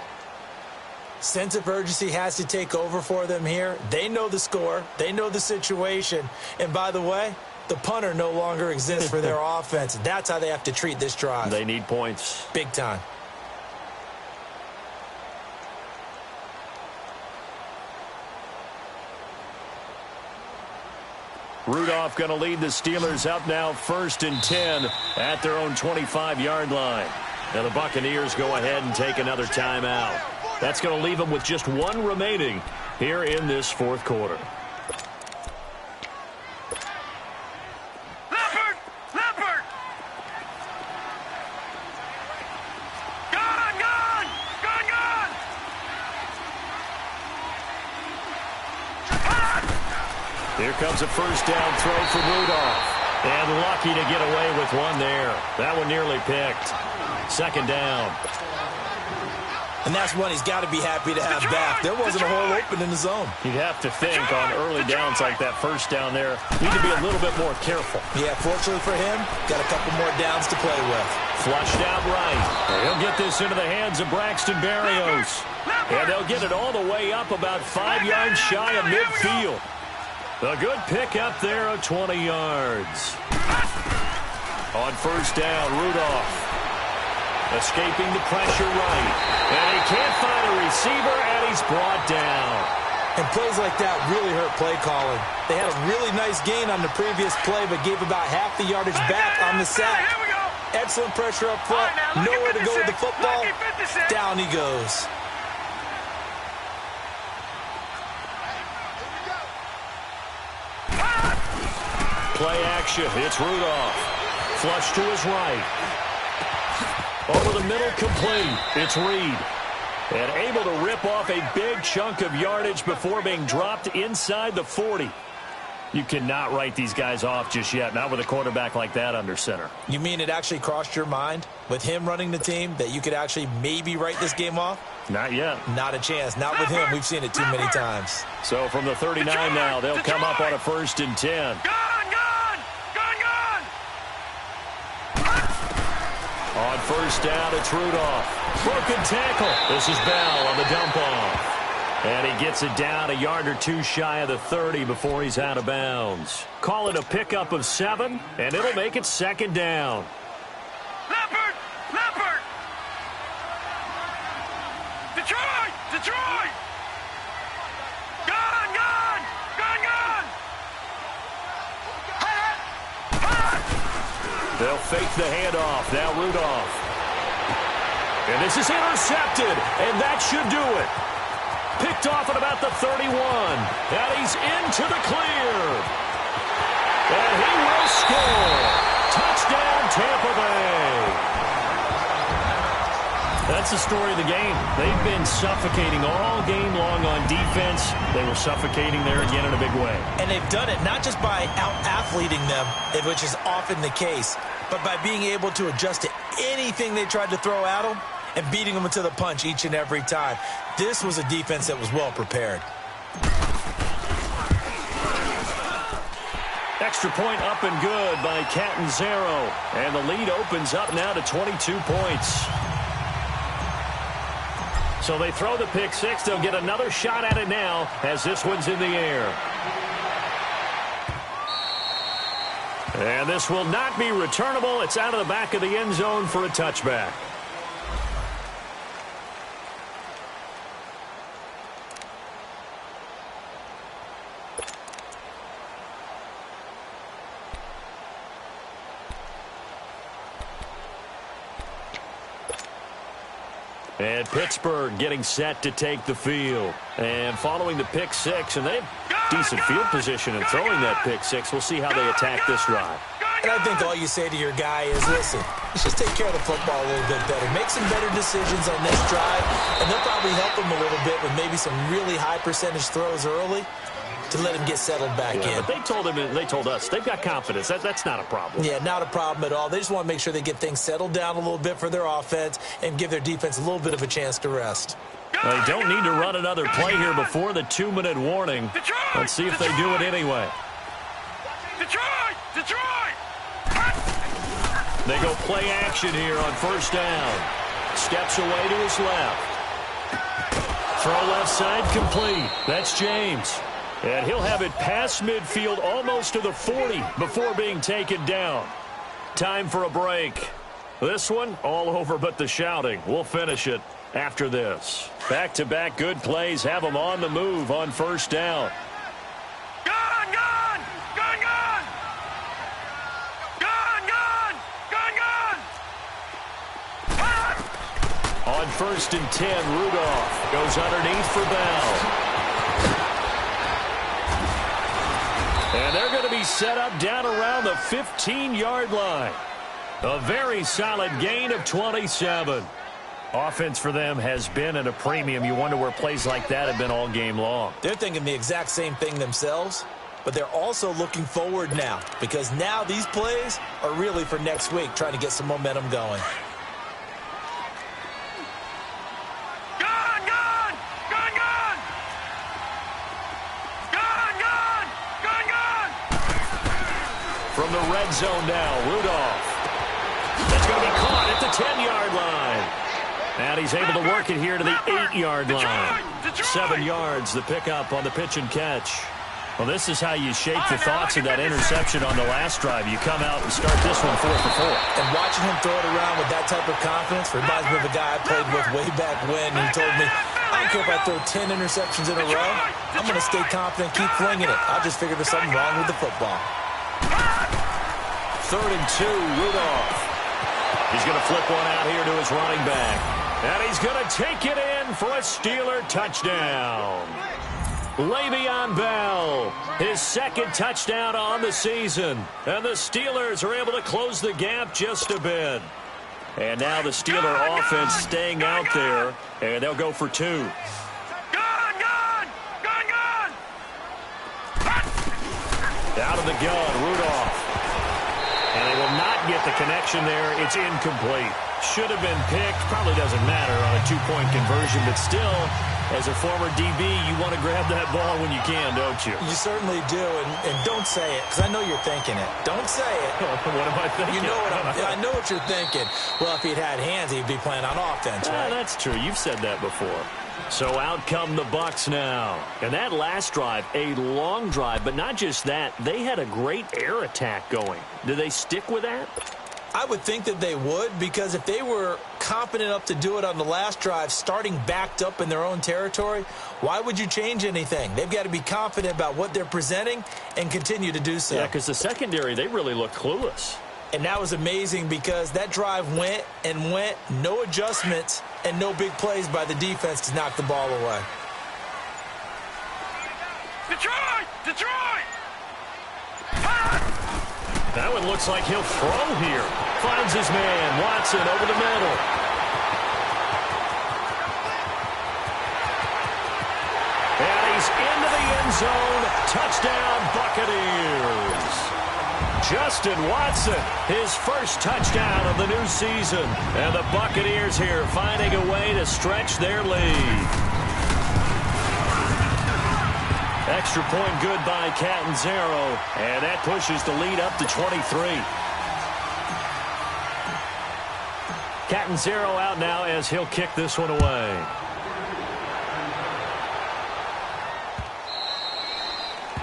Sense of urgency has to take over for them here. They know the score. They know the situation. And by the way, the punter no longer exists for their offense. That's how they have to treat this drive. They need points. Big time. Rudolph going to lead the Steelers up now 1st and 10 at their own 25-yard line. Now the Buccaneers go ahead and take another timeout. That's going to leave them with just 1 remaining here in this fourth quarter. Here comes a first down throw for Rudolph. And lucky to get away with one there. That one nearly picked. 2nd down. And that's one he's got to be happy to have back. There wasn't a hole open in the zone. You'd have to think on early downs like that first down there, need to be a little bit more careful. Yeah, fortunately for him, got a couple more downs to play with. Flushed out right. And he'll get this into the hands of Braxton Berrios. And they'll get it all the way up about 5 yards shy of midfield. A good pick up there of 20 yards. On first down, Rudolph. Escaping the pressure right. And he can't find a receiver, and he's brought down. And plays like that really hurt play calling. They had a really nice gain on the previous play, but gave about half the yardage back on the sack. Here we go. Excellent pressure up front. Right, nowhere to go with the football. Lucky Down he goes. Play action. It's Rudolph. Flush to his right. Over the middle, complete. It's Reed. And able to rip off a big chunk of yardage before being dropped inside the 40. You cannot write these guys off just yet, not with a quarterback like that under center. You mean it actually crossed your mind with him running the team that you could actually maybe write this game off? Not yet. Not a chance. Not with him. We've seen it too many times. So from the 39 now, they'll come up on a 1st and 10. On 1st down, it's Rudolph. Broken tackle. This is Bell on the dump off. And he gets it down a yard or two shy of the 30 before he's out of bounds. Call it a pickup of 7, and it'll make it 2nd down. Leopard! Leopard! Detroit! Detroit! Gun! Gun! Gun! Gun! They'll fake the handoff. Now Rudolph. And this is intercepted, and that should do it. Picked off at about the 31. And he's into the clear. And he will score. Touchdown, Tampa Bay. That's the story of the game. They've been suffocating all game long on defense. They were suffocating there again in a big way. And they've done it not just by out-athleting them, which is often the case, but by being able to adjust to anything they tried to throw at them and beating them to the punch each and every time. This was a defense that was well prepared. Extra point up and good by Catanzaro. And the lead opens up now to 22 points. So they throw the pick 6. They'll get another shot at it now as this one's in the air. And this will not be returnable. It's out of the back of the end zone for a touchback. And Pittsburgh getting set to take the field. And following the pick 6, and they have decent field position in throwing that pick 6. We'll see how they attack this drive. And I think all you say to your guy is, listen, let's just take care of the football a little bit better. Make some better decisions on this drive, and they'll probably help him a little bit with maybe some really high percentage throws early to let him get settled back in. But they told us they've got confidence. That's not a problem. Yeah, not a problem at all. They just want to make sure they get things settled down a little bit for their offense and give their defense a little bit of a chance to rest. They don't need to run another play here before the 2-minute warning. Let's see if they do it anyway. Detroit! Detroit! They go play action here on 1st down. Steps away to his left. Throw left side complete. That's James. And he'll have it past midfield almost to the 40 before being taken down. Time for a break. This one all over but the shouting. We'll finish it after this. Back-to-back good plays have them on the move on 1st down. Gun! Gun! Gun! Gun! Gun! Gun! Gun! Gun! On 1st and 10, Rudolph goes underneath for Bell. And they're going to be set up down around the 15-yard line. A very solid gain of 27. Offense for them has been at a premium. You wonder where plays like that have been all game long. They're thinking the exact same thing themselves, but they're also looking forward now because now these plays are really for next week, trying to get some momentum going. From the red zone now, Rudolph. That's going to be caught at the 10-yard line. And he's able to work it here to the 8-yard line. 7 yards, the pickup on the pitch and catch. Well, this is how you shake the thoughts of that interception on the last drive. You come out and start this one 4 for 4. And watching him throw it around with that type of confidence reminds me of a guy I played with way back when. He told me, I don't care if I throw 10 interceptions in a row. I'm going to stay confident, keep flinging it. I just figured there's something wrong with the football. 3rd and 2, Rudolph. He's going to flip one out here to his running back. And he's going to take it in for a Steeler touchdown. Le'Veon Bell, his second touchdown on the season. And the Steelers are able to close the gap just a bit. And now the Steeler offense staying out there, and they'll go for 2. Out of the gun, Rudolph. And they will not get the connection there. It's incomplete. Should have been picked. Probably doesn't matter on a 2-point conversion, but still, as a former DB, you want to grab that ball when you can, don't you? You certainly do, and don't say it, because I know you're thinking it. Don't say it. What am I thinking? You know I know what you're thinking. Well, if he'd had hands, he'd be playing on offense, right? That's true. You've said that before. So out come the Bucs now. And that last drive, a long drive, but not just that. They had a great air attack going. Do they stick with that? I would think that they would, because if they were confident enough to do it on the last drive, starting backed up in their own territory, why would you change anything? They've got to be confident about what they're presenting and continue to do so. Yeah, because the secondary, they really looked clueless. And that was amazing because that drive went and went, no adjustments and no big plays by the defense to knock the ball away. Detroit! Detroit! That one looks like he'll throw here. Finds his man, Watson, over the middle. And he's into the end zone. Touchdown, Buccaneers. Justin Watson, his first touchdown of the new season. And the Buccaneers here finding a way to stretch their lead. Extra point good by Catanzaro, and that pushes the lead up to 23. Catanzaro out now as he'll kick this one away.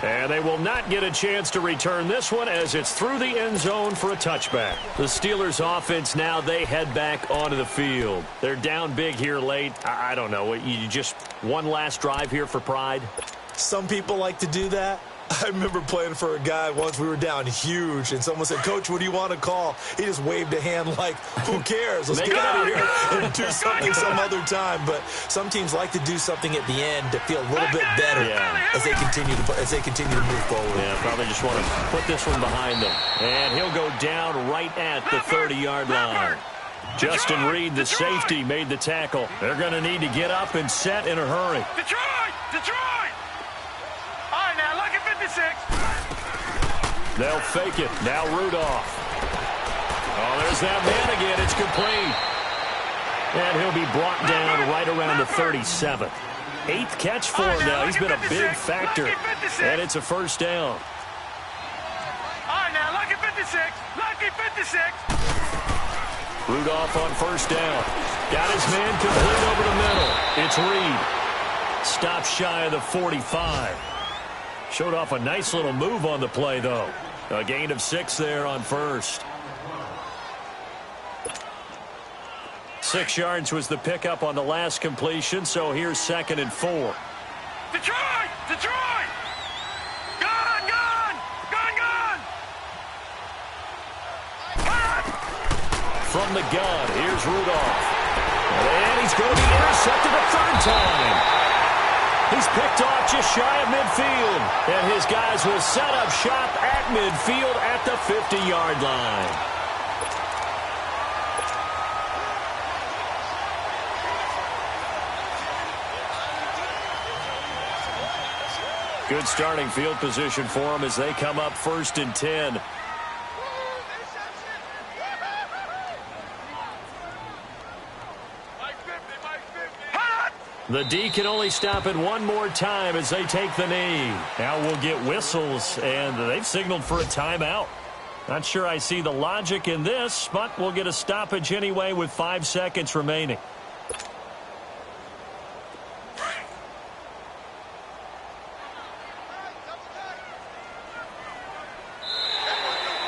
And they will not get a chance to return this one as it's through the end zone for a touchback. The Steelers offense now, they head back onto the field. They're down big here late. I don't know. You just one last drive here for pride? Some people like to do that. I remember playing for a guy once. We were down huge, and someone said, "Coach, what do you want to call?" He just waved a hand like, who cares? Let's get out of here and do something some other time. But some teams like to do something at the end to feel a little bit better as they continue to move forward. Yeah, probably just want to put this one behind them. And he'll go down right at the 30-yard line. Justin Reed, the safety, made the tackle. They're going to need to get up and set in a hurry. Detroit! Detroit! All right, now look at 56. They'll fake it. Now Rudolph. Oh, there's that man again. It's complete. And he'll be brought down right around the 37th. 8th catch for him now. He's been a big factor. And it's a first down. All right, now look at 56. Lucky 56. Rudolph on first down. Got his man complete over the middle. It's Reed. Stop shy of the 45. Showed off a nice little move on the play, though. A gain of 6 there on first. 6 yards was the pickup on the last completion, so here's 2nd and 4. Detroit! Detroit! Gun! Gun! Gun! Gun! From the gun, here's Rudolph. And he's going to be intercepted a 3rd time. He's picked off just shy of midfield. And his guys will set up shop at midfield at the 50-yard line. Good starting field position for them as they come up 1st and 10. The D can only stop it one more time as they take the knee. Now we'll get whistles, and they've signaled for a timeout. Not sure I see the logic in this, but we'll get a stoppage anyway with 5 seconds remaining.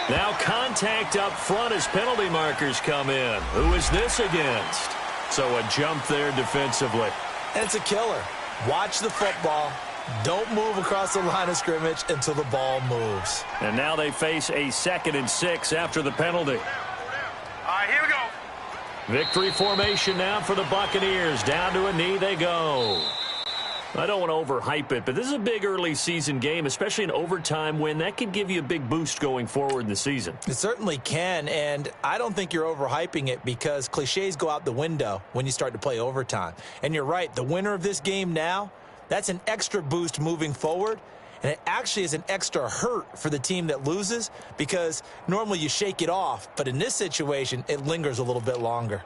Now contact up front as penalty markers come in. Who is this against? So a jump there defensively. And it's a killer. Watch the football. Don't move across the line of scrimmage until the ball moves. And now they face a 2nd and 6 after the penalty. All right, here we go. Victory formation now for the Buccaneers. Down to a knee they go. I don't want to overhype it, but this is a big early season game, especially an overtime win. That could give you a big boost going forward in the season. It certainly can, and I don't think you're overhyping it because cliches go out the window when you start to play overtime. And you're right, the winner of this game now, that's an extra boost moving forward, and it actually is an extra hurt for the team that loses because normally you shake it off, but in this situation, it lingers a little bit longer.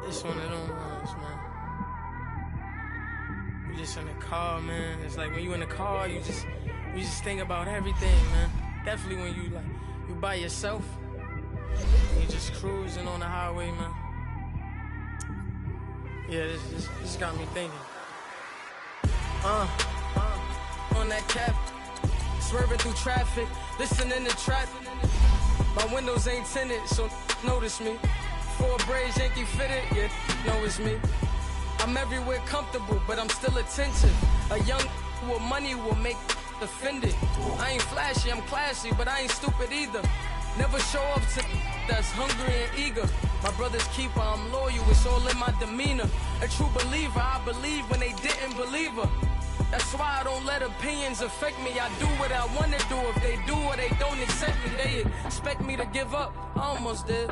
It's one of them ones, man. You just in the car, man. It's like when you in the car, you just think about everything, man. Definitely when you by yourself, you just cruising on the highway, man. Yeah, this got me thinking. On that cap, swerving through traffic, listening to trap. My windows ain't tinted, so notice me. 4 braids, Yankee fitted, yeah, know it's me. I'm everywhere comfortable, but I'm still attentive. A young with money will make offended. I ain't flashy, I'm classy, but I ain't stupid either. Never show up to that's hungry and eager. My brother's keeper, I'm loyal, it's all in my demeanor. A true believer, I believe when they didn't believe her. That's why I don't let opinions affect me. I do what I wanna do. If they do or they don't accept me, they expect me to give up. I almost did.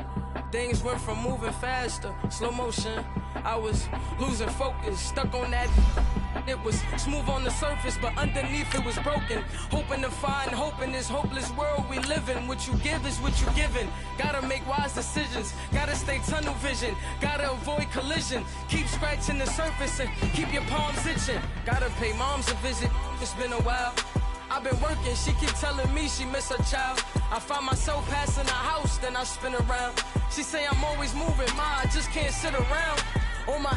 Things went from moving faster, slow motion. I was losing focus, stuck on that. It was smooth on the surface, but underneath it was broken. Hoping to find hope in this hopeless world we live in. What you give is what you given. Gotta make wise decisions. Gotta stay tunnel vision. Gotta avoid collision. Keep scratching the surface and keep your palms itching. Gotta pay moms a visit. It's been a while. I've been working, she keep telling me she miss her child. I find myself passing the house, then I spin around. She say I'm always moving, ma, I just can't sit around. Oh my,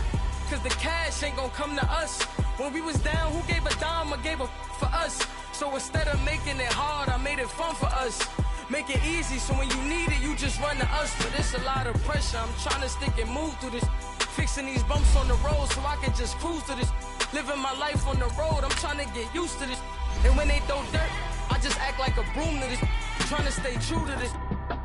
cause the cash ain't gon' come to us. When we was down, who gave a dime or gave a for us? So instead of making it hard, I made it fun for us. Make it easy, so when you need it, you just run to us. But it's a lot of pressure, I'm trying to stick and move through this. Fixing these bumps on the road so I can just cruise to this. Living my life on the road, I'm trying to get used to this. And when they throw dirt, I just act like a broom to this. Trying to stay true to this.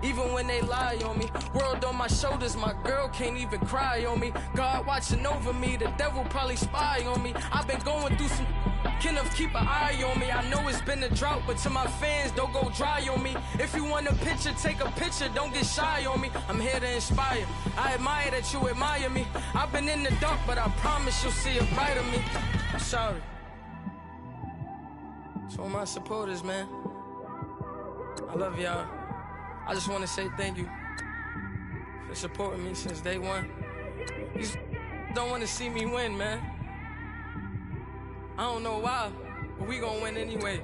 Even when they lie on me. World on my shoulders, my girl can't even cry on me. God watching over me, the devil probably spy on me. I've been going through some, can of keep an eye on me. I know it's been a drought, but to my fans, don't go dry on me. If you want a picture, take a picture, don't get shy on me. I'm here to inspire, I admire that you admire me. I've been in the dark, but I promise you'll see a brighter me. I'm sorry. To all my supporters, man, I love y'all. I just want to say thank you for supporting me since day one. You don't want to see me win, man. I don't know why, but we gonna win anyway.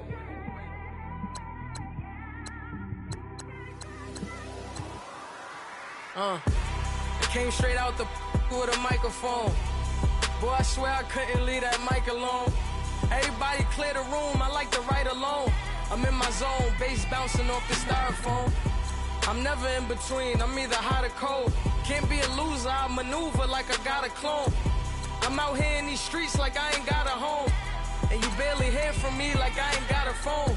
I came straight out the with a microphone. Boy, I swear I couldn't leave that mic alone. Everybody clear the room, I like to write alone. I'm in my zone, bass bouncing off the styrofoam. I'm never in between, I'm either hot or cold. Can't be a loser, I maneuver like I got a clone. I'm out here in these streets like I ain't got a home. And you barely hear from me like I ain't got a phone.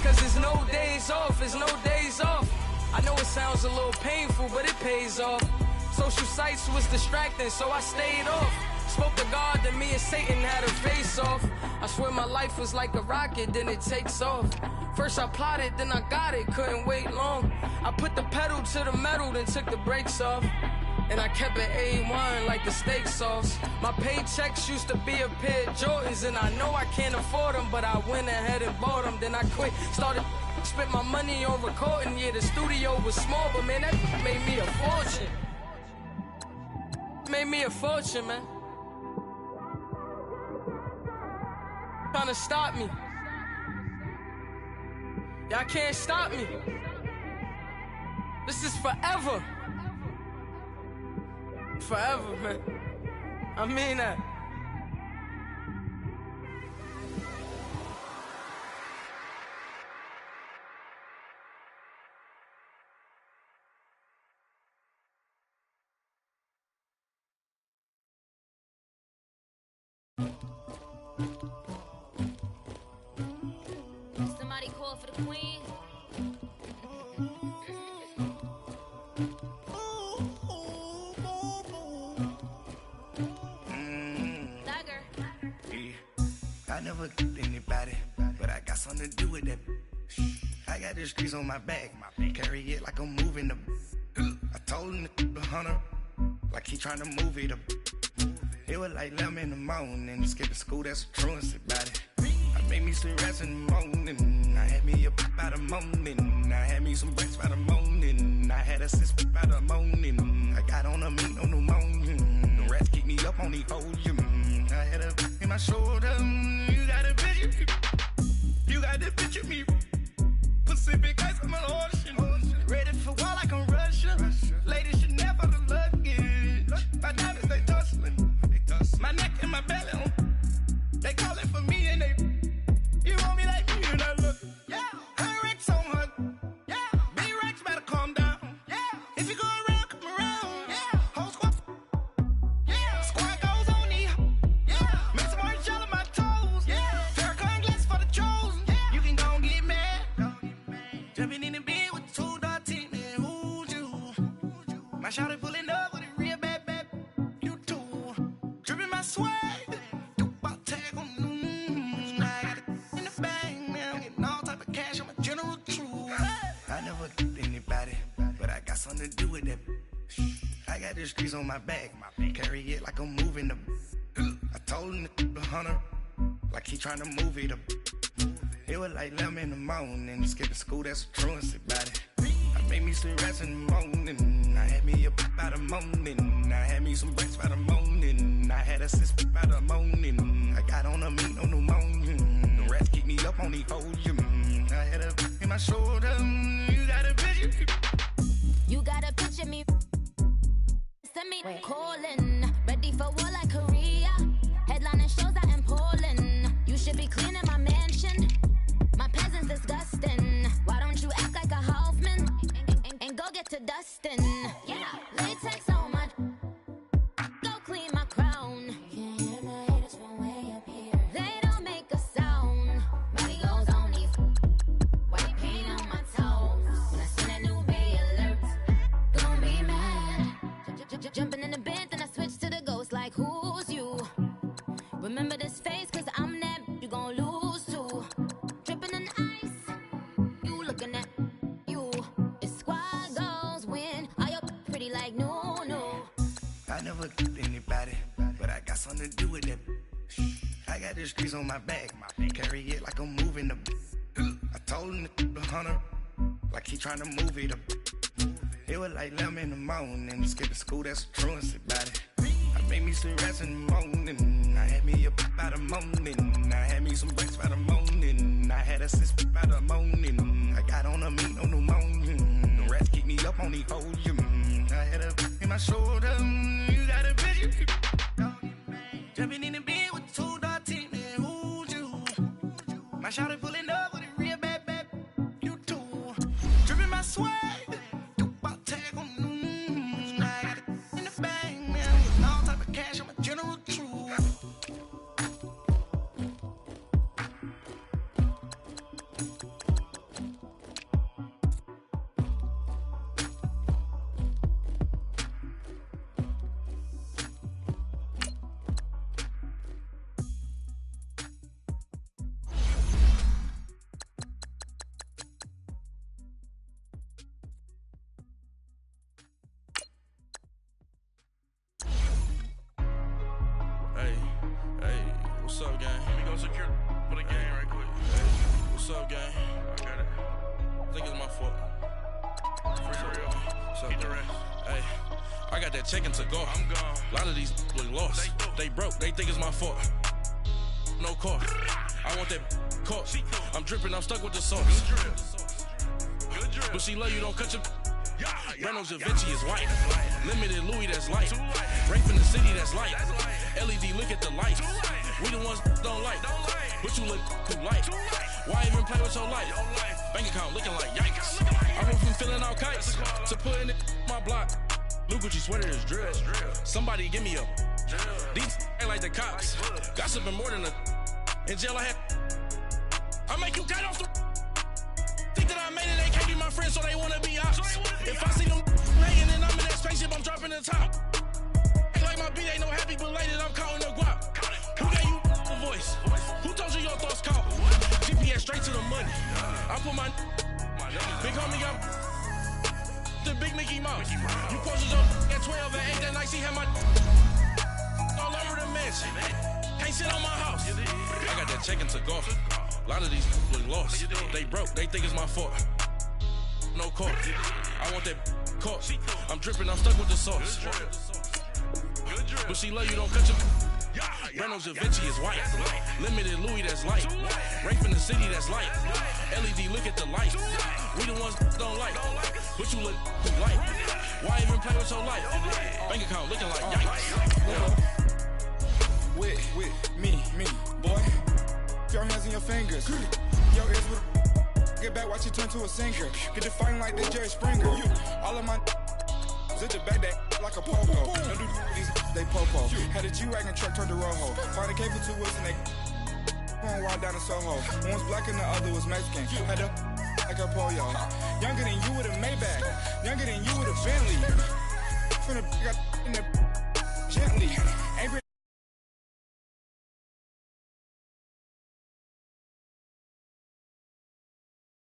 Cause there's no days off, there's no days off. I know it sounds a little painful, but it pays off. Social sites was distracting, so I stayed off. Spoke to God, then me and Satan had a face off. I swear my life was like a rocket, then it takes off. First I plotted, then I got it, couldn't wait long. I put the pedal to the metal, then took the brakes off. And I kept it A1 like the steak sauce. My paychecks used to be a pair of Jordans, and I know I can't afford them, but I went ahead and bought them. Then I quit, started, spent my money on recording. Yeah, the studio was small, but man, that made me a fortune. Made me a fortune, man. Trying to stop me. Y'all can't stop me. This is forever. Forever, man. I mean that. Somebody call for the queen. I never killed anybody, but I got something to do with that. I got the streets on my back, carry it like I'm moving the. I told him to 100, like he trying to move it up. It was like 11 in the morning, skipping school, that's a truancy about it. I made me some rats in the morning, I had me a pop by the morning, I had me some breaks by the morning, I had a sis by the morning, I got on a meat on the morning. rats keep me up on these hoes. I had a in my shoulder. You got a picture. You got the picture me. Pacific ice on my ocean. Ready for war like I'm Russia. Ladies should never the luggage. My diamonds they tussling. My neck and my belly. They calling for me and they. You want me like me and I look. Yeah. Her Rex on her. Yeah. B-Rex better calm down. Yeah. If you go around, come around. Yeah. Whole squad. Yeah. Squad goes on me. Yeah. Make some orange gel on my toes. Yeah. Farrakhan glass for the chosen. Yeah. You can go and get mad. Jumping in the bed with 2 dark teeth. Man, who's you? My shawty pulling up with a real bad. You too. Dripping my swag. Something to do with that. I got the streets on my back. Carry it like I'm moving the. I told him the hunter, like he trying to move it up. It was like 11 in the morning. Skipping school, that's a truancy about it. I made me some rats in the morning. I had me a by the morning. I had me some breaks by the morning. I had a sis by the morning. I got on a meat, no pneumonia. The rats keep me up on these hoes. I had a in my shoulder. You got a picture. You gotta picture me. Send me calling. Ready for war like Korea. Headlining shows out in Poland. You should be cleaning my mansion. My peasants disgusting. Why don't you act like a Hoffman and go get to dustin'? Yeah, latex on my. Go clean my crown. Can't hear my haters from way up here. They don't make a sound. Money goes on these. White paint on my toes. When I send a new bay alert. Jumping in the bed, then I switch to the ghost like who's you? Remember this face, cause I'm that you gon' lose too. Dripping in ice, you looking at you. It's squad goals win, are you pretty like no. I never killed anybody, but I got something to do with that. I got the streets on my back, carry it like I'm moving the. I told him the hunter, like he trying to move it up. It was like 11 in the morning. Skipping school, that's a truancy about it. I made me some rats in the morning. I had me a by the morning. I had me some breaks by the morning. I had a sis by the morning. I got on a meat, no pneumonia. The rats keep me up on these hoes. I had a in my shoulder. You got a picture. Jumping in the bed with 2 dark teeth. Man, who's you? My shawty pulling up with a real bad. You too. Dripping my swag. What's up, gang? Let me go secure for the game right quick. Hey, what's up, gang? I got it. I think it's my fault. Keep the rest. Hey, I got that check-in to go. I'm gone. A lot of these look lost. They broke. They think it's my fault. No car. I want that caught. I'm dripping. I'm stuck with the sauce. Good drip. But she love you. Don't cut your. Reynolds Da Vinci is white. Limited Louis, that's light. Rape in the city, that's light. LED, look at the light. We the ones don't like. But you look too light. Why even play with your life? Bank account looking like yikes. I went from filling out kites to putting it in my block. Blue Gucci sweater is drill. Somebody give me a. These ain't like the cops. Gossiping more than a. In jail I had. I make you cut off the. Think that I made it, they can't be my friends, so they wanna be ops. If I see them hanging and I'm in that spaceship, I'm dropping the top. Ain't like my beat, ain't no happy belated, I'm counting the guap. Who gave you the voice? Who told you your thoughts count? GPS straight to the money. I put my big homie got the big Mickey Mouse. You posted your at 12 and 8 that night, she had my all over the mansion. Can't sit on my house. I got that check-in to go. A lot of these look lost. They broke, they think it's my fault. No car. I want that caught. I'm dripping, I'm stuck with the sauce. But she love you, don't cut your. Breno Javinci is white. Limited Louis, that's light. Rape in the city, that's light. LED, look at the lights. We the ones don't like. But you look light. Why even play with your life? Bank account looking like yikes. Yeah. With me, boy. Your hands and your fingers. Your ears with. Get back, watch you turn to a singer. Get to fighting like the Jerry Springer. All of my. Zip the back that like a popo. Don't do these, they popo. Had a G-Wagon truck turned to Rojo. Find a cable 2 wheels and they going wild down in Soho. One was black and the other was Mexican. Had a like a pollo. Younger than you with a Maybach. Younger than you with a Bentley. From the got in the gently. Ain't